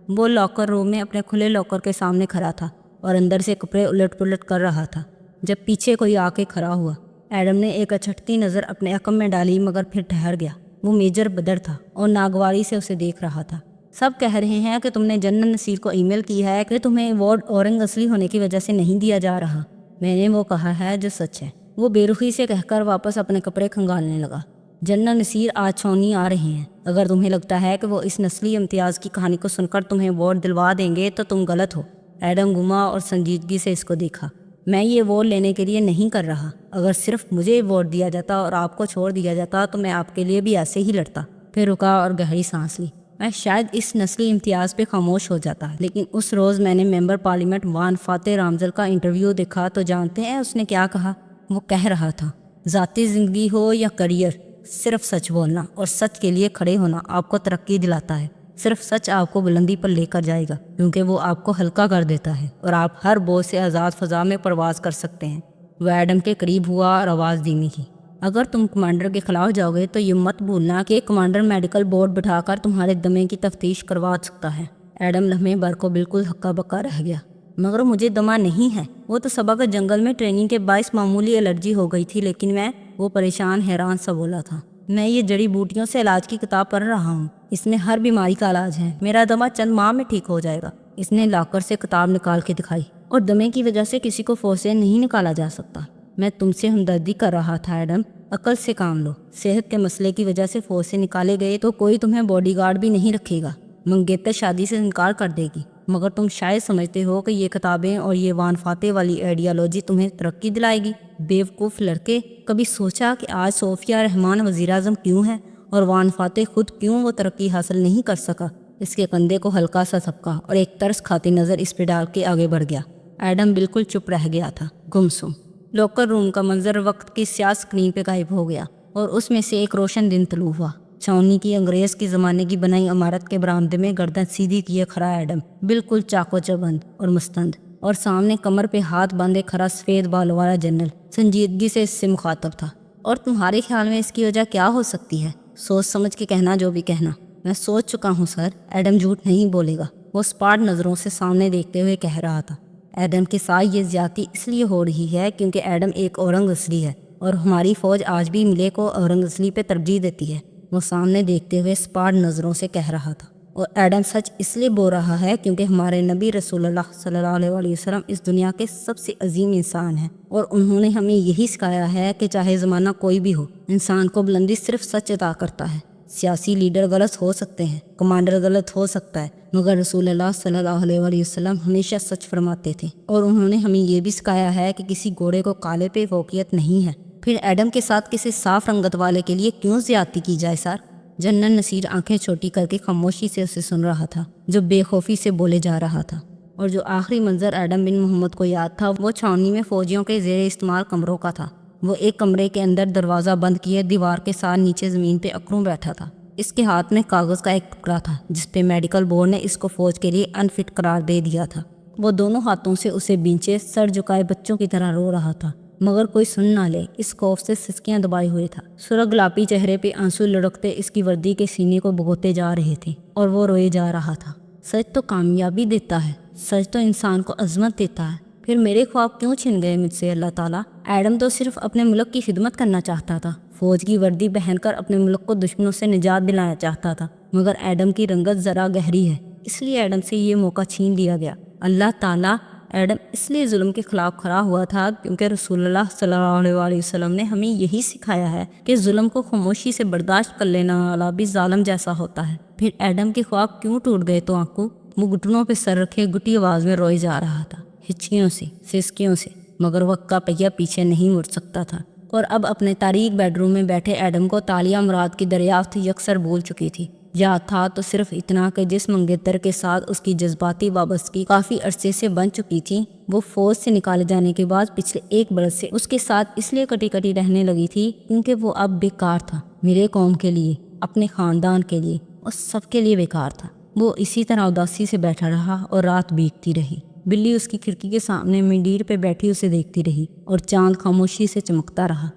A: وہ لاکر روم میں اپنے کھلے لاکر کے سامنے کھڑا تھا اور اندر سے کپڑے الٹ پلٹ کر رہا تھا جب پیچھے کوئی آ کے کھڑا ہوا۔ ایڈم نے ایک اچھٹتی نظر اپنے عقم میں ڈالی مگر پھر ٹھہر گیا۔ وہ میجر بدر تھا اور ناگواری سے اسے دیکھ رہا تھا۔ سب کہہ رہے ہیں کہ تم نے جنرل نصیر کو ای میل کی ہے کہ تمہیں ایوارڈ اورنگ اصلی ہونے کی وجہ سے نہیں دیا جا رہا۔ میں نے وہ کہا ہے جو سچ ہے، وہ بے رخی سے کہہ کر واپس اپنے کپڑے کھنگالنے لگا۔ جنرل نصیر آج چھونی آ رہے ہیں، اگر تمہیں لگتا ہے کہ وہ اس نسلی امتیاز کی کہانی کو سن کر تمہیں ایوارڈ دلوا دیں گے تو تم غلط ہو۔ ایڈم گھما اور سنجیدگی سے اس کو دیکھا۔ میں یہ ووٹ لینے کے لیے نہیں کر رہا، اگر صرف مجھے ووٹ دیا جاتا اور آپ کو چھوڑ دیا جاتا تو میں آپ کے لیے بھی ایسے ہی لڑتا۔ پھر رکا اور گہری سانس لی۔ میں شاید اس نسلی امتیاز پہ خاموش ہو جاتا ہے، لیکن اس روز میں نے ممبر پارلیمنٹ وان فاتح رامزل کا انٹرویو دیکھا تو جانتے ہیں اس نے کیا کہا؟ وہ کہہ رہا تھا، ذاتی زندگی ہو یا کریئر، صرف سچ بولنا اور سچ کے لیے کھڑے ہونا آپ کو ترقی دلاتا ہے۔ صرف سچ آپ کو بلندی پر لے کر جائے گا، کیونکہ وہ آپ کو ہلکا کر دیتا ہے اور آپ ہر بوجھ سے آزاد فضا میں پرواز کر سکتے ہیں۔ وہ ایڈم کے قریب ہوا اور آواز دھیمی کی۔ اگر تم کمانڈر کے خلاف جاؤ گے تو یہ مت بھولنا کہ کمانڈر میڈیکل بورڈ بٹھا کر تمہارے دمے کی تفتیش کروا سکتا ہے۔ ایڈم لمحے بھر کو بالکل ہکا بکا رہ گیا۔ مگر مجھے دمہ نہیں ہے، وہ تو صبح کے جنگل میں ٹریننگ کے باعث معمولی الرجی ہو گئی تھی، لیکن وہ پریشان حیران سا بولا تھا، میں یہ جڑی بوٹیوں سے علاج کی کتاب پڑھ رہا ہوں، اس میں ہر بیماری کا علاج ہے، میرا دمہ چند ماہ میں ٹھیک ہو جائے گا۔ اس نے لاکر سے کتاب نکال کے دکھائی۔ اور دمے کی وجہ سے کسی کو فوج سے نہیں نکالا جا سکتا۔ میں تم سے ہمدردی کر رہا تھا ایڈم، عقل سے کام لو۔ صحت کے مسئلے کی وجہ سے فوج سے نکالے گئے تو کوئی تمہیں باڈی گارڈ بھی نہیں رکھے گا، منگیتر شادی سے انکار کر دے گی۔ مگر تم شاید سمجھتے ہو کہ یہ کتابیں اور یہ وان فاتح والی آئیڈیالوجی تمہیں ترقی دلائے گی؟ بیوقوف لڑکے، کبھی سوچا کہ آج صوفیہ رحمان وزیر اعظم کیوں ہے اور وان فاتح خود کیوں وہ ترقی حاصل نہیں کر سکا؟ اس کے کندھے کو ہلکا سا تھپکا اور ایک ترس کھاتی نظر اس پہ ڈال کے آگے بڑھ گیا۔ ایڈم بالکل چپ رہ گیا تھا، گمسم۔ لوکر روم کا منظر وقت کی سیاہ اسکرین پہ غائب ہو گیا اور اس میں سے ایک روشن دن طلوع ہوا۔ چھاؤنی کی انگریز کے زمانے کی بنائی عمارت کے برآمدے میں گردن سیدھی کیے کھڑا ایڈم، بالکل چاقو چبند اور مستند، اور سامنے کمر پہ ہاتھ باندھے کھڑا سفید بالوں والا جنرل سنجیدگی سے اس سے مخاطب تھا۔ اور تمہارے خیال میں اس کی وجہ کیا ہو سکتی ہے؟ سوچ سمجھ کے کہنا جو بھی کہنا۔ میں سوچ چکا ہوں سر، ایڈم جھوٹ نہیں بولے گا، وہ سپاٹ نظروں سے سامنے دیکھتے ہوئے کہہ رہا تھا۔ ایڈم کے ساتھ یہ زیادتی اس لیے ہو رہی ہے کیونکہ ایڈم ایک اورنگ نسلی ہے اور ہماری فوج آج بھی ملے کو اورنگ نسلی پہ ترجیح دیتی ہے۔ وہ سامنے دیکھتے ہوئے سپاٹ نظروں سے کہہ رہا تھا۔ اور ایڈم سچ اس لیے بول رہا ہے کیونکہ ہمارے نبی رسول اللہ صلی اللہ علیہ وسلم اس دنیا کے سب سے عظیم انسان ہیں، اور انہوں نے ہمیں یہی سکھایا ہے کہ چاہے زمانہ کوئی بھی ہو، انسان کو بلندی صرف سچ عطا کرتا ہے۔ سیاسی لیڈر غلط ہو سکتے ہیں، کمانڈر غلط ہو سکتا ہے، مگر رسول اللہ صلی اللہ علیہ وسلم ہمیشہ سچ فرماتے تھے، اور انہوں نے ہمیں یہ بھی سکھایا ہے کہ کسی گھوڑے کو کالے پہ فوقیت نہیں ہے۔ پھر ایڈم کے ساتھ کسی صاف رنگت والے کے لیے کیوں زیادتی کی جائے سر؟ جنرل نصیر آنکھیں چھوٹی کر کے خاموشی سے اسے سن رہا تھا، جو بے خوفی سے بولے جا رہا تھا۔ اور جو آخری منظر ایڈم بن محمد کو یاد تھا وہ چھاؤنی میں فوجیوں کے زیر استعمال کمروں کا تھا۔ وہ ایک کمرے کے اندر دروازہ بند کیے دیوار کے ساتھ نیچے زمین پہ اکڑوں بیٹھا تھا۔ اس کے ہاتھ میں کاغذ کا ایک ٹکڑا تھا جس پہ میڈیکل بورڈ نے اس کو فوج کے لیے انفٹ قرار دے دیا تھا۔ وہ دونوں ہاتھوں سے اسے بینچے سر جھکائے بچوں کی طرح رو رہا تھا، مگر کوئی سن نہ لے، اس خوف سے سسکیاں دبائے ہوئے تھا۔ سرخ گلابی چہرے پہ آنسو لڑکتے اس کی وردی کے سینے کو بھگوتے جا رہے تھے اور وہ روئے جا رہا تھا۔ سچ تو کامیابی دیتا ہے، سچ تو انسان کو عظمت دیتا ہے۔ پھر میرے خواب کیوں چھن گئے مجھ سے اللہ تعالیٰ؟ ایڈم تو صرف اپنے ملک کی خدمت کرنا چاہتا تھا، فوج کی وردی پہن کر اپنے ملک کو دشمنوں سے نجات دلانا چاہتا تھا، مگر ایڈم کی رنگت ذرا گہری ہے، اس لیے ایڈم سے یہ موقع چھین لیا گیا۔ اللہ تعالیٰ، ایڈم اس لیے ظلم کے خلاف کھڑا ہوا تھا کیونکہ رسول اللہ صلی اللہ علیہ وسلم نے ہمیں یہی سکھایا ہے کہ ظلم کو خاموشی سے برداشت کر لینا والا بھی ظالم جیسا ہوتا ہے۔ پھر ایڈم کے خواب کیوں ٹوٹ گئے تو آنکھوں؟ وہ گھٹنوں پہ سر رکھے گٹی آواز میں روئے جا رہا تھا، ہچکیوں سے، سسکیوں سے، مگر وقت کا پہیہ پیچھے نہیں مڑ سکتا تھا۔ اور اب اپنے تاریک بیڈ روم میں بیٹھے ایڈم کو تالیہ مراد کی دریافت یکسر بھول چکی تھی۔ یاد تھا تو صرف اتنا کہ جس منگیتر کے ساتھ اس کی جذباتی وابستگی کافی عرصے سے بن چکی تھی، وہ فوج سے نکالے جانے کے بعد پچھلے ایک برس سے اس کے ساتھ اس لیے کٹی کٹی رہنے لگی تھی کیونکہ وہ اب بیکار تھا، میرے قوم کے لیے، اپنے خاندان کے لیے، اور سب کے لیے بیکار تھا۔ وہ اسی طرح اداسی سے بیٹھا رہا اور رات بیتتی رہی۔ بلی اس کی کھڑکی کے سامنے منڈیر پہ بیٹھی اسے دیکھتی رہی اور چاند خاموشی سے چمکتا رہا۔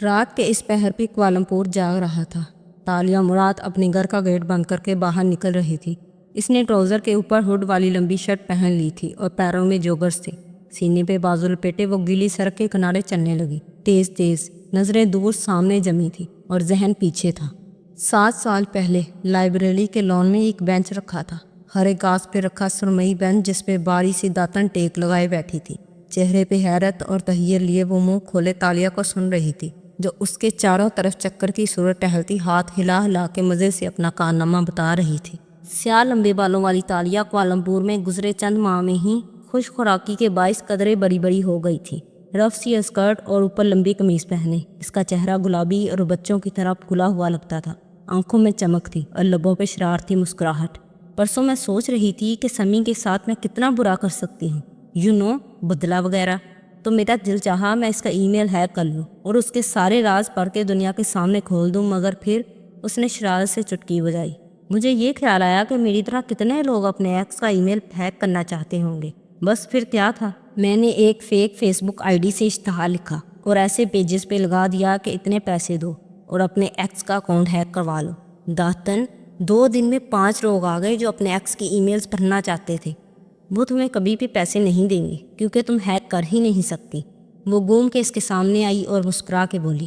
A: رات کے اس پہر پہ کوالمپور جاگ رہا تھا۔ تالیہ مراد اپنے گھر کا گیٹ بند کر کے باہر نکل رہی تھی۔ اس نے ٹراؤزر کے اوپر ہڈ والی لمبی شرٹ پہن لی تھی اور پیروں میں جوگرز تھے۔ سینے پہ بازو لپیٹے وہ گیلی سڑک کے کنارے چلنے لگی، تیز تیز، نظریں دور سامنے جمی تھی اور ذہن پیچھے تھا۔ 7 سال پہلے لائبریری کے لان میں ایک بینچ رکھا تھا، ہرے گھاس پہ رکھا سرمئی بینچ جس پہ باری سی داتن ٹیک لگائے بیٹھی تھی۔ چہرے پہ حیرت اور تحیر لیے وہ منہ کھولے تالیہ کو سن رہی تھی جو اس کے چاروں طرف چکر کی صورت ٹہلتی ہاتھ ہلا ہلا کے مزے سے اپنا کارنامہ بتا رہی تھی۔ سیاہ لمبے بالوں والی تالیہ کوالمپور میں گزرے چند ماہ میں ہی خوش خوراکی کے باعث قدرے بڑی بڑی ہو گئی تھی۔ رف سی اسکرٹ اور اوپر لمبی قمیض پہنے اس کا چہرہ گلابی اور بچوں کی طرح پھولا ہوا لگتا تھا۔ آنکھوں میں چمک تھی اور لبوں پہ شرارتی مسکراہٹ۔ پرسوں میں سوچ رہی تھی کہ سمی کے ساتھ میں کتنا برا کر سکتی ہوں، بدلہ وغیرہ، تو میرا دل چاہا میں اس کا ای میل ہیک کر لوں اور اس کے سارے راز پڑھ کے دنیا کے سامنے کھول دوں، مگر پھر اس نے شرارت سے چٹکی بجائی۔ مجھے یہ خیال آیا کہ میری طرح کتنے لوگ اپنے ایکس کا ای میل ہیک کرنا چاہتے ہوں گے۔ بس پھر کیا تھا، میں نے ایک fake Facebook I D سے اشتہار لکھا اور ایسے پیجز پہ لگا دیا کہ اتنے پیسے دو اور اپنے ایکس کا اکاؤنٹ ہیک کروا لو۔ داتن 2 دن میں 5 لوگ آ گئے جو اپنے ایکس کی ای میلز پڑھنا چاہتے تھے۔ وہ تمہیں کبھی بھی پیسے نہیں دیں گے کیونکہ تم ہیک کر ہی نہیں سکتی۔ وہ گھوم کے اس کے سامنے آئی اور مسکرا کے بولی،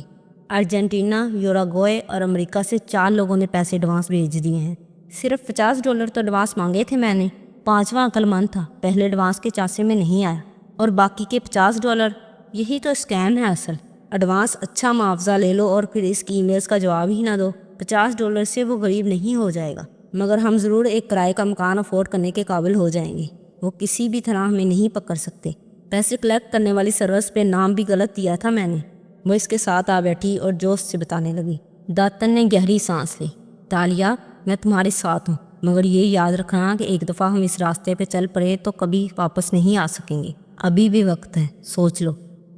A: ارجنٹینا، یوراگوئے اور امریکہ سے 4 لوگوں نے پیسے ایڈوانس بھیج دیے ہیں۔ صرف $50 تو ایڈوانس مانگے تھے میں نے۔ 5واں عقل مند تھا، پہلے ایڈوانس کے چانسے میں نہیں آیا اور باقی کے $50، یہی تو اسکیم ہے اصل۔ ایڈوانس اچھا معاوضہ لے لو اور پھر اس کی ای میلز کا جواب ہی نہ دو۔ $50 سے وہ غریب نہیں ہو جائے گا، مگر ہم ضرور ایک کرائے کا مکان افورڈ کرنے کے قابل ہو جائیں گے۔ وہ کسی بھی طرح ہمیں نہیں پکڑ سکتے۔ پیسے کلیکٹ کرنے والی سروس پہ نام بھی غلط دیا تھا میں نے۔ وہ اس کے ساتھ آ بیٹھی اور جوش سے بتانے لگی۔ داتن نے گہری سانس لی۔ تالیہ، میں تمہارے ساتھ ہوں، مگر یہ یاد رکھنا کہ ایک دفعہ ہم اس راستے پہ چل پڑے تو کبھی واپس نہیں آ سکیں گے۔ ابھی بھی وقت ہے، سوچ لو۔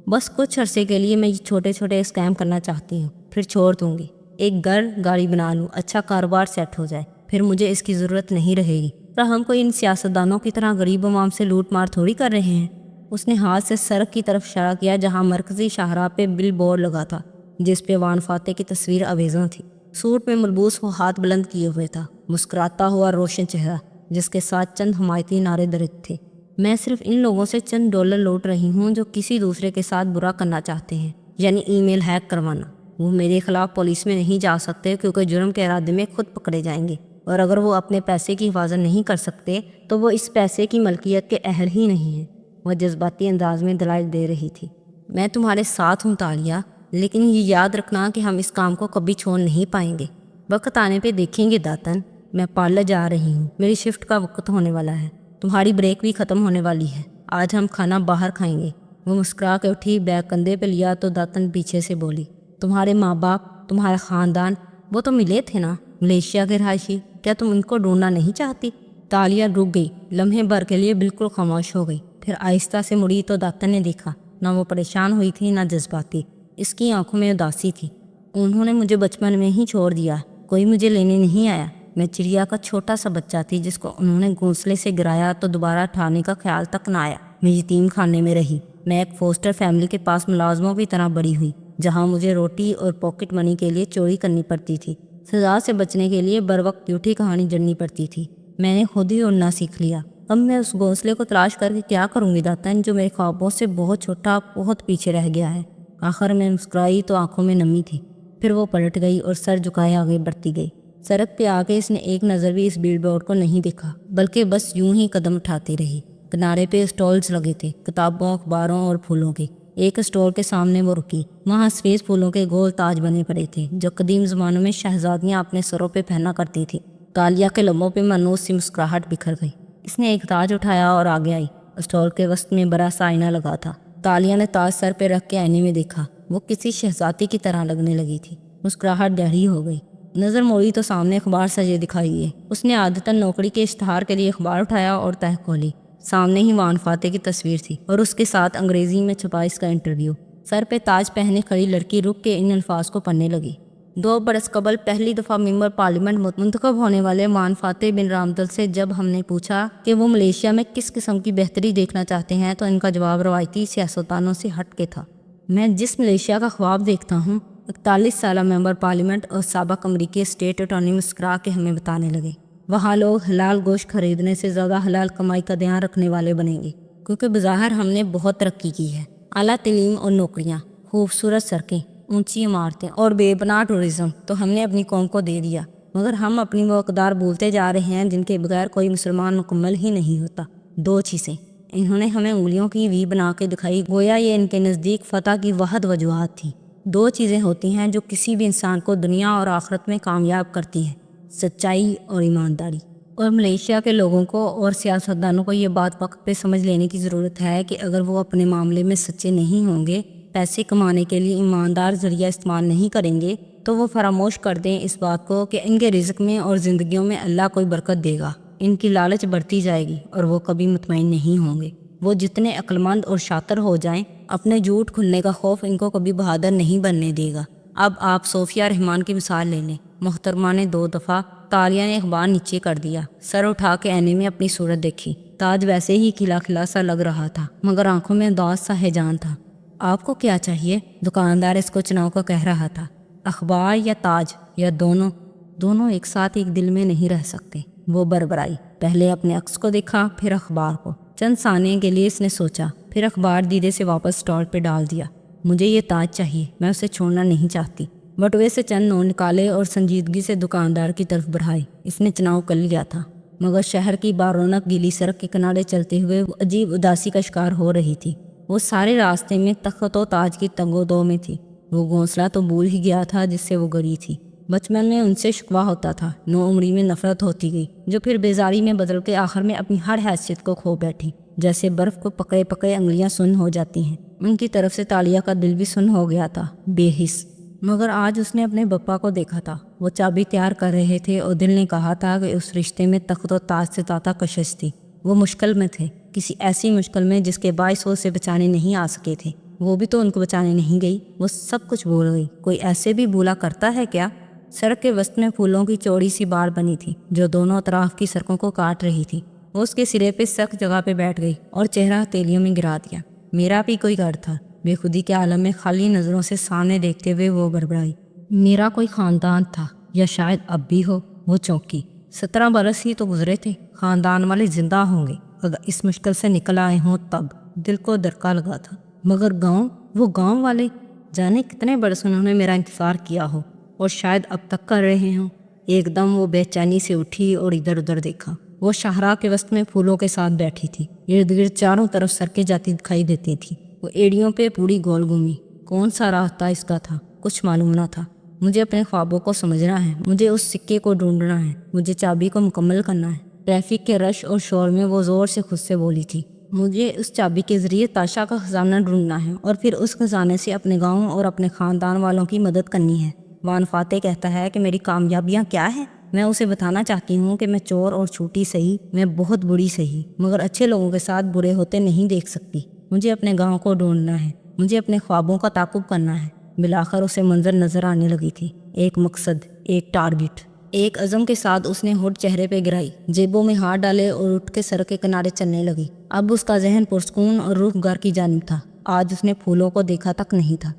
A: بس کچھ عرصے کے لیے میں یہ چھوٹے چھوٹے اسکیم کرنا چاہتی ہوں، پھر چھوڑ دوں گی۔ ایک گاڑی بنا لوں، اچھا کاروبار سیٹ ہو جائے، پھر مجھے اس کی ضرورت نہیں رہے گی۔ پر ہم کوئی ان سیاستدانوں کی طرح غریب عوام سے لوٹ مار تھوڑی کر رہے ہیں۔ اس نے ہاتھ سے سڑک کی طرف اشارہ کیا جہاں مرکزی شاہراہ پہ بل بورڈ لگا تھا جس پہ وان فاتح کی تصویر آویزاں تھی۔ سوٹ میں ملبوس وہ ہاتھ بلند کیے ہوئے تھا، مسکراتا ہوا روشن چہرہ جس کے ساتھ چند حمایتی نعرے درج تھے۔ میں صرف ان لوگوں سے چند ڈالر لوٹ رہی ہوں جو کسی دوسرے کے ساتھ برا کرنا چاہتے ہیں، یعنی ای میل ہیک کروانا۔ وہ میرے خلاف پولیس میں نہیں جا سکتے کیونکہ جرم کے ارادے میں خود پکڑے جائیں گے، اور اگر وہ اپنے پیسے کی حفاظت نہیں کر سکتے تو وہ اس پیسے کی ملکیت کے اہل ہی نہیں ہیں۔ وہ جذباتی انداز میں دلائل دے رہی تھی۔ میں تمہارے ساتھ ہوں تالیہ، لیکن یہ یاد رکھنا کہ ہم اس کام کو کبھی چھوڑ نہیں پائیں گے۔ وقت آنے پہ دیکھیں گے داتن، میں پارلر جا رہی ہوں، میری شفٹ کا وقت ہونے والا ہے، تمہاری بریک بھی ختم ہونے والی ہے، آج ہم کھانا باہر کھائیں گے۔ وہ مسکرا کے اٹھی، بیگ کندھے پہ لیا تو داتن پیچھے سے بولی، تمہارے ماں باپ، تمہارا خاندان، وہ تو ملے تھے نا، ملیشیا کے رہائشی، کیا تم ان کو ڈھونڈنا نہیں چاہتی؟ تالیہ رک گئی، لمحے بھر کے لیے بالکل خاموش ہو گئی، پھر آہستہ سے مڑی تو داتن نے دیکھا، نہ وہ پریشان ہوئی تھی نہ جذباتی، اس کی آنکھوں میں اداسی تھی۔ انہوں نے مجھے بچپن میں ہی چھوڑ دیا، کوئی مجھے لینے نہیں آیا۔ میں چڑیا کا چھوٹا سا بچہ تھی جس کو انہوں نے گھونسلے سے گرایا تو دوبارہ اٹھانے کا خیال تک نہ آیا۔ میں یتیم خانے میں رہی، میں ایک فوسٹر فیملی کے پاس ملازموں کی طرح بڑی ہوئی جہاں مجھے روٹی اور پاکٹ منی کے لیے چوری کرنی پڑتی تھی۔ سزا سے بچنے کے لیے بر وقت جھوٹی کہانی جڑنی پڑتی تھی۔ میں نے خود ہی اڑنا سیکھ لیا۔ اب میں اس گھونسلے کو تلاش کر کے کیا کروں گی داتن، جو میرے خوابوں سے بہت چھوٹا، بہت پیچھے رہ گیا ہے۔ آخر میں مسکرائی تو آنکھوں میں نمی تھی، پھر وہ پلٹ گئی اور سر جھکائے آگے بڑھتی گئی۔ سڑک پہ آ کے اس نے ایک نظر بھی اس بل بورڈ کو نہیں دیکھا، بلکہ بس یوں ہی قدم اٹھاتی رہی۔ کنارے پہ اسٹالز لگے تھے، کتابوں، اخباروں اور پھولوں کے۔ ایک اسٹور کے سامنے وہ رکی، وہاں سفید پھولوں کے گول تاج بنے پڑے تھے جو قدیم زمانوں میں شہزادیاں اپنے سروں پہ پہنا کرتی تھی۔ تالیہ کے لبوں پہ مانوس سی مسکراہٹ بکھر گئی۔ اس نے ایک تاج اٹھایا اور آگے آئی۔ اسٹال کے وسط میں بڑا سا آئینہ لگا تھا۔ تالیہ نے تاج سر پہ رکھ کے آئینے میں دیکھا، وہ کسی شہزادی کی طرح لگنے لگی تھی۔ مسکراہٹ گہری ہو گئی، نظر موڑی تو سامنے اخبار سجے دکھائی دیے۔ اس نے عادتاً نوکری کے اشتہار کے لیے اخبار اٹھایا اور تہہ کھولی۔ سامنے ہی وان فاتح کی تصویر تھی اور اس کے ساتھ انگریزی میں چھپا اس کا انٹرویو۔ سر پہ تاج پہنے کھڑی لڑکی رک کے ان الفاظ کو پڑھنے لگی۔ 2 برس قبل پہلی دفعہ ممبر پارلیمنٹ منتخب ہونے والے وان فاتح بن رامدل سے جب ہم نے پوچھا کہ وہ ملیشیا میں کس قسم کی بہتری دیکھنا چاہتے ہیں تو ان کا جواب روایتی سیاستدانوں سے ہٹ کے تھا۔ میں جس ملیشیا کا خواب دیکھتا ہوں، 41 سالہ ممبر پارلیمنٹ اور سابق امریکی اسٹیٹ اٹارنی مسکرا کے ہمیں بتانے لگے، وہاں لوگ حلال گوشت خریدنے سے زیادہ حلال کمائی کا دھیان رکھنے والے بنیں گے، کیونکہ بظاہر ہم نے بہت ترقی کی ہے۔ اعلیٰ تعلیم اور نوکریاں، خوبصورت سڑکیں، اونچی عمارتیں اور بے پناہ ٹورزم تو ہم نے اپنی قوم کو دے دیا، مگر ہم اپنی وہ اقدار بھولتے جا رہے ہیں جن کے بغیر کوئی مسلمان مکمل ہی نہیں ہوتا۔ 2 چیزیں انہوں نے ہمیں انگلیوں کی وی بنا کے دکھائی، گویا یہ ان کے نزدیک فتح کی واحد وجوہات تھی۔ 2 چیزیں ہوتی ہیں جو کسی بھی انسان کو دنیا اور آخرت میں کامیاب کرتی ہیں، سچائی اور ایمانداری۔ اور ملیشیا کے لوگوں کو اور سیاستدانوں کو یہ بات وقت پہ سمجھ لینے کی ضرورت ہے کہ اگر وہ اپنے معاملے میں سچے نہیں ہوں گے، پیسے کمانے کے لیے ایماندار ذریعہ استعمال نہیں کریں گے، تو وہ فراموش کر دیں اس بات کو کہ ان کے رزق میں اور زندگیوں میں اللہ کوئی برکت دے گا۔ ان کی لالچ بڑھتی جائے گی اور وہ کبھی مطمئن نہیں ہوں گے۔ وہ جتنے عقلمند اور شاطر ہو جائیں، اپنے جھوٹ کھلنے کا خوف ان کو کبھی بہادر نہیں بننے دے گا۔ اب آپ صوفیہ رحمان کی مثال لے لیں۔ محترمہ نے 2 دفعہ تالیہ نے اخبار نیچے کر دیا، سر اٹھا کے آئینے میں اپنی صورت دیکھی۔ تاج ویسے ہی کھلا کھلا سا لگ رہا تھا، مگر آنکھوں میں اداس سا ہیجان تھا۔ آپ کو کیا چاہیے؟ دکاندار اس کو چناؤ کو کہہ رہا تھا۔ اخبار یا تاج یا دونوں؟ دونوں ایک ساتھ ایک دل میں نہیں رہ سکتے، وہ بربرائی۔ پہلے اپنے عکس کو دیکھا، پھر اخبار کو۔ چند ثانیے کے لیے اس نے سوچا، پھر اخبار دیدے سے واپس اسٹال پہ ڈال دیا۔ مجھے یہ تاج چاہیے، میں اسے چھوڑنا نہیں چاہتی۔ بٹوے سے چند نوٹ نکالے اور سنجیدگی سے دکاندار کی طرف بڑھائے۔ اس نے چناؤ کر لیا تھا، مگر شہر کی بارونق گیلی سڑک کے کنارے چلتے ہوئے وہ عجیب اداسی کا شکار ہو رہی تھی۔ وہ سارے راستے میں تخت و تاج کی تنگ و دو میں تھی۔ وہ گھونسلہ تو بھول ہی گیا تھا جس سے وہ گری تھی۔ بچپن میں ان سے شکوہ ہوتا تھا، نوعمری میں نفرت ہوتی گئی، جو پھر بیزاری میں بدل کے آخر میں اپنی ہر حیثیت کو کھو بیٹھی۔ جیسے برف کو پکڑے پکڑے انگلیاں سن ہو جاتی ہیں، ان کی طرف سے تالیہ کا دل بھی سن ہو گیا تھا، بے حس۔ مگر آج اس نے اپنے بپا کو دیکھا تھا، وہ چابی تیار کر رہے تھے اور دل نے کہا تھا کہ اس رشتے میں تخت و تاج سے زیادہ کشش تھی۔ وہ مشکل میں تھے، کسی ایسی مشکل میں جس کے باعث وہ اسے بچانے نہیں آ سکے تھے۔ وہ بھی تو ان کو بچانے نہیں گئی، وہ سب کچھ بھول گئی۔ کوئی ایسے بھی بھولا کرتا ہے کیا؟ سڑک کے وسط میں پھولوں کی چوڑی سی بار بنی تھی جو دونوں اطراف کی سڑکوں کو کاٹ رہی تھی۔ وہ اس کے سرے پہ سخت جگہ پہ بیٹھ گئی اور چہرہ ہتھیلیوں میں گرا دیا۔ میرا بھی کوئی گھر تھا، بے خودی کے عالم میں خالی نظروں سے سامنے دیکھتے ہوئے وہ بڑبڑائی۔ میرا کوئی خاندان تھا، یا شاید اب بھی ہو۔ وہ چونکی۔ 17 برس ہی تو گزرے تھے، خاندان والے زندہ ہوں گے اگر اس مشکل سے نکل آئے ہوں تب۔ دل کو دھڑکا لگا تھا۔ مگر گاؤں، وہ گاؤں والے، جانے کتنے برس انہوں نے میرا انتظار کیا ہو اور شاید اب تک کر رہے ہوں۔ ایک دم وہ بے چینی سے اٹھی اور ادھر ادھر دیکھا۔ وہ شاہراہ کے وسط میں پھولوں کے ساتھ بیٹھی تھی، ارد گرد چاروں طرف سڑکیں جاتی دکھائی دیتی تھی۔ وہ ایڑیوں پہ پوری گول گھومی۔ کون سا راستہ اس کا تھا؟ کچھ معلوم نہ تھا۔ مجھے اپنے خوابوں کو سمجھنا ہے، مجھے اس سکے کو ڈھونڈنا ہے، مجھے چابی کو مکمل کرنا ہے۔ ٹریفک کے رش اور شور میں وہ زور سے خود سے بولی تھی، مجھے اس چابی کے ذریعے تاشا کا خزانہ ڈھونڈنا ہے اور پھر اس خزانے سے اپنے گاؤں اور اپنے خاندان والوں کی مدد کرنی ہے۔ وان فاتح کہتا ہے کہ میری کامیابیاں کیا ہیں؟ میں اسے بتانا چاہتی ہوں کہ میں چور اور چھوٹی سہی، میں بہت بری سہی، مگر اچھے لوگوں کے ساتھ برے ہوتے نہیں دیکھ سکتی۔ مجھے اپنے گاؤں کو ڈھونڈنا ہے، مجھے اپنے خوابوں کا تعاقب کرنا ہے۔ بالآخر اسے منظر نظر آنے لگی تھی، ایک مقصد، ایک ٹارگٹ۔ ایک عزم کے ساتھ اس نے ہوٹ چہرے پہ گرائی، جیبوں میں ہاتھ ڈالے اور اٹھ کے سڑک کے کنارے چلنے لگی۔ اب اس کا ذہن پرسکون اور روح گھر کی جانب تھا۔ آج اس نے پھولوں کو دیکھا تک نہیں تھا۔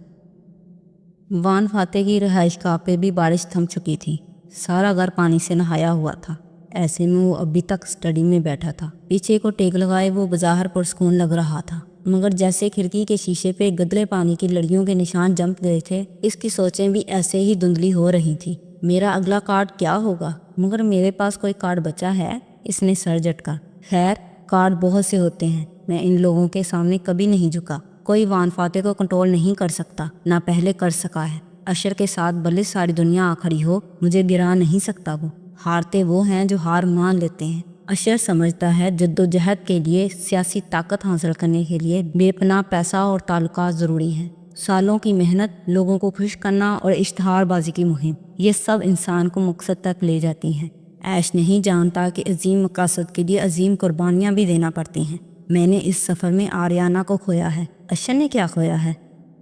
A: وان فاتح کی رہائش گاہ پہ بھی بارش تھم چکی تھی، سارا گھر پانی سے نہایا ہوا تھا۔ ایسے میں وہ ابھی تک اسٹڈی میں بیٹھا تھا، پیچھے کو ٹیک لگائے وہ بظاہر پرسکون لگ رہا تھا، مگر جیسے کھڑکی کے شیشے پہ گدلے پانی کی لڑیوں کے نشان جم گئے تھے، اس کی سوچیں بھی ایسے ہی دھندلی ہو رہی تھی۔ میرا اگلا کارڈ کیا ہوگا؟ مگر میرے پاس کوئی کارڈ بچا ہے؟ اس نے سر جھٹکا۔ خیر، کارڈ بہت سے ہوتے ہیں، میں ان لوگوں کے سامنے کبھی نہیں جھکا۔ کوئی وان فاتح کو کنٹرول نہیں کر سکتا، نہ پہلے کر سکا ہے۔ اشر کے ساتھ بھلے ساری دنیا آ کھڑی ہو، مجھے گرا نہیں سکتا۔ وہ ہارتے وہ ہیں جو ہار مان لیتے ہیں۔ اشر سمجھتا ہے جدوجہد کے لیے، سیاسی طاقت حاصل کرنے کے لیے بے پناہ پیسہ اور تعلقات ضروری ہیں۔ سالوں کی محنت، لوگوں کو خوش کرنا اور اشتہار بازی کی مہم، یہ سب انسان کو مقصد تک لے جاتی ہیں۔ عیش نہیں جانتا کہ عظیم مقاصد کے لیے عظیم قربانیاں بھی دینا پڑتی ہیں۔ میں نے اس سفر میں آریانہ کو کھویا ہے۔ اشر نے کیا کھویا ہے؟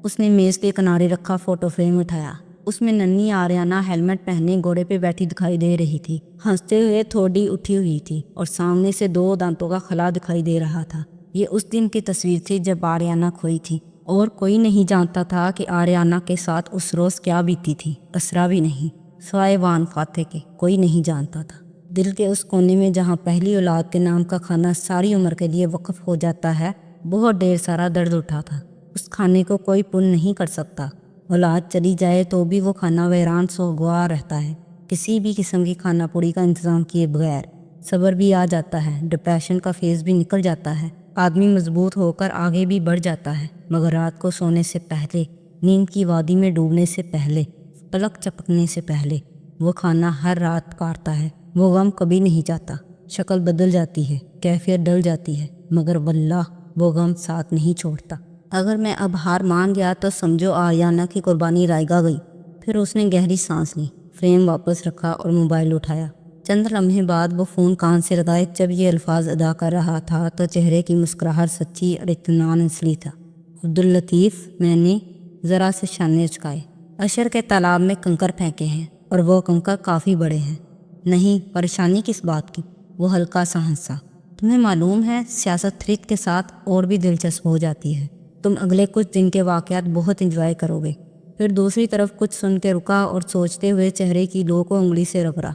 A: اس نے میز کے کنارے رکھا فوٹو فریم اٹھایا۔ اس میں ننھی آریانہ ہیلمٹ پہنے گھوڑے پہ بیٹھی دکھائی دے رہی تھی، ہنستے ہوئے تھوڑی اٹھی ہوئی تھی اور سامنے سے 2 دانتوں کا خلا دکھائی دے رہا تھا۔ یہ اس دن کی تصویر تھی جب آریانہ کھوئی تھی، اور کوئی نہیں جانتا تھا کہ آریانہ کے ساتھ اس روز کیا بیتی تھی۔ اسرا بھی نہیں، سوائے وان فاتح کے کوئی نہیں جانتا تھا۔ دل کے اس کونے میں جہاں پہلی اولاد کے نام کا کھانا ساری عمر کے لیے وقف ہو جاتا ہے، بہت ڈھیر سارا درد اٹھا تھا۔ اس کھانے کو کوئی پن نہیں کر سکتا۔ اولاد چلی جائے تو بھی وہ کھانا ویران سوگوار رہتا ہے، کسی بھی قسم کی کھانا پوری کا انتظام کیے بغیر۔ صبر بھی آ جاتا ہے، ڈپریشن کا فیز بھی نکل جاتا ہے، آدمی مضبوط ہو کر آگے بھی بڑھ جاتا ہے، مگر رات کو سونے سے پہلے، نیند کی وادی میں ڈوبنے سے پہلے، پلک چپکنے سے پہلے، وہ کھانا ہر رات کاٹتا ہے۔ وہ غم کبھی نہیں جاتا۔ شکل بدل جاتی ہے، کیفیت ڈل جاتی ہے، مگر واللہ وہ غم ساتھ نہیں چھوڑتا۔ اگر میں اب ہار مان گیا تو سمجھو آریانہ کی قربانی رائگاں گئی۔ پھر اس نے گہری سانس لی، فریم واپس رکھا اور موبائل اٹھایا۔ چند لمحے بعد وہ فون کان سے لگائے۔ جب یہ الفاظ ادا کر رہا تھا تو چہرے کی مسکراہٹ سچی اور اطمینان اصلی تھا۔ عبداللطیف، میں نے ذرا سے شانے اچکائے۔ اشر کے تالاب میں کنکر پھینکے ہیں اور وہ کنکر کافی بڑے ہیں۔ نہیں، پریشانی کس بات کی؟ وہ ہلکا سا ہنسا۔ تمہیں معلوم ہے سیاست تھریٹ کے ساتھ اور بھی دلچسپ ہو جاتی ہے۔ تم اگلے کچھ دن کے واقعات بہت انجوائے کرو گے۔ پھر دوسری طرف کچھ سن کے رکا اور سوچتے ہوئے چہرے کی لو کو انگلی سے رگڑا۔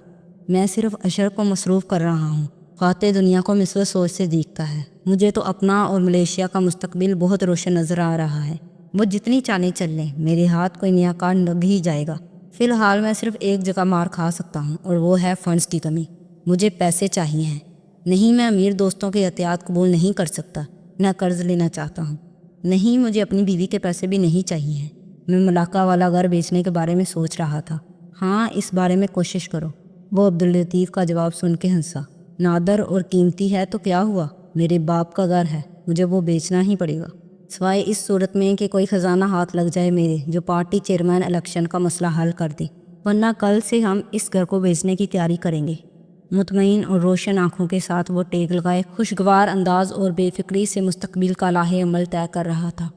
A: میں صرف اشر کو مصروف کر رہا ہوں۔ قاطع دنیا کو مثبت سوچ سے دیکھتا ہے۔ مجھے تو اپنا اور ملیشیا کا مستقبل بہت روشن نظر آ رہا ہے۔ وہ جتنی چالیں چل لیں، میرے ہاتھ کوئی نیا کارڈ لگ ہی جائے گا۔ فی الحال میں صرف ایک جگہ مار کھا سکتا ہوں اور وہ ہے فنڈز کی کمی۔ مجھے پیسے چاہیے ہیں۔ نہیں، میں امیر دوستوں کے احتیاط قبول نہیں کر سکتا، نہ قرض لینا چاہتا ہوں۔ نہیں، مجھے اپنی بیوی کے پیسے بھی نہیں چاہیے ہیں۔ میں ملاقہ والا گھر بیچنے کے بارے میں سوچ رہا تھا۔ ہاں، اس بارے میں کوشش کرو۔ وہ عبداللطیف کا جواب سن کے ہنسا۔ نادر اور قیمتی ہے تو کیا ہوا؟ میرے باپ کا گھر ہے، مجھے وہ بیچنا ہی پڑے گا، سوائے اس صورت میں کہ کوئی خزانہ ہاتھ لگ جائے میرے جو پارٹی چیئرمین الیکشن کا مسئلہ حل کر دے، ورنہ کل سے ہم اس گھر کو بیچنے کی تیاری کریں گے۔ مطمئن اور روشن آنکھوں کے ساتھ وہ ٹیک لگائے خوشگوار انداز اور بے فکری سے مستقبل کا لاہے عمل طے کر رہا تھا۔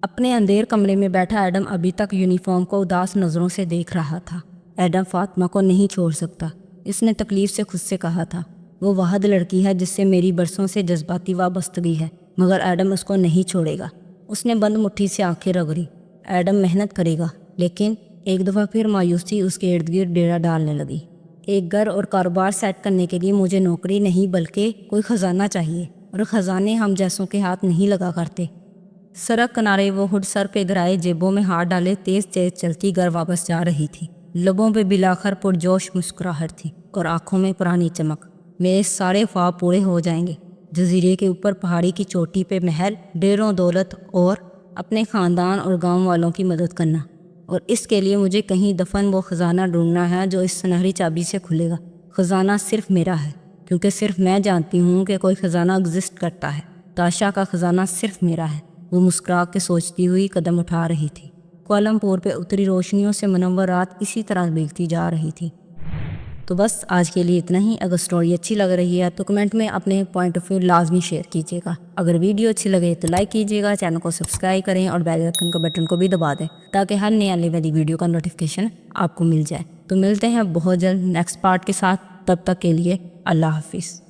A: اپنے اندھیر کمرے میں بیٹھا ایڈم ابھی تک یونیفارم کو اداس نظروں سے دیکھ رہا تھا۔ ایڈم فاطمہ کو نہیں چھوڑ سکتا، اس نے تکلیف سے خود سے کہا تھا۔ وہ واحد لڑکی ہے جس سے میری برسوں سے جذباتی وابستگی ہے، مگر ایڈم اس کو نہیں چھوڑے گا۔ اس نے بند مٹھی سے آنکھیں رگڑی۔ ایڈم محنت کرے گا، لیکن ایک دفعہ پھر مایوسی اس کے ارد گرد ڈیرا ڈالنے لگی۔ ایک گھر اور کاروبار سیٹ کرنے کے لیے مجھے نوکری نہیں بلکہ کوئی خزانہ چاہیے، اور خزانے ہم جیسوں کے ہاتھ نہیں لگا کرتے۔ سڑک کنارے وہ ہڈ سر پہ گرائے، جیبوں میں ہاتھ ڈالے تیز تیز چلتی گھر واپس جا رہی تھی۔ لبوں پہ بلاخر پرجوش مسکراہٹ تھی اور آنکھوں میں پرانی چمک۔ میرے سارے خواب پورے ہو جائیں گے، جزیرے کے اوپر پہاڑی کی چوٹی پہ محل، ڈھیروں دولت اور اپنے خاندان اور گاؤں والوں کی مدد کرنا، اور اس کے لیے مجھے کہیں دفن وہ خزانہ ڈھونڈنا ہے جو اس سنہری چابی سے کھلے گا۔ خزانہ صرف میرا ہے، کیونکہ صرف میں جانتی ہوں کہ کوئی خزانہ ایگزسٹ کرتا ہے۔ تاشا کا خزانہ صرف میرا ہے۔ وہ مسکرا کے سوچتی ہوئی قدم اٹھا رہی تھی۔ کوالمپور پہ اتری روشنیوں سے منور رات اسی طرح بیتتی جا رہی تھی۔ تو بس آج کے لیے اتنا ہی۔ اگر سٹوری اچھی لگ رہی ہے تو کمنٹ میں اپنے پوائنٹ آف ویو لازمی شیئر کیجیے گا۔ اگر ویڈیو اچھی لگے تو لائک کیجیے گا، چینل کو سبسکرائب کریں اور بیل آئیکن کا بٹن کو بھی دبا دیں تاکہ ہر نئی آنے والی ویڈیو کا نوٹیفیکیشن آپ کو مل جائے۔ تو ملتے ہیں بہت جلد نیکسٹ پارٹ کے ساتھ، تب تک کے لیے اللہ حافظ۔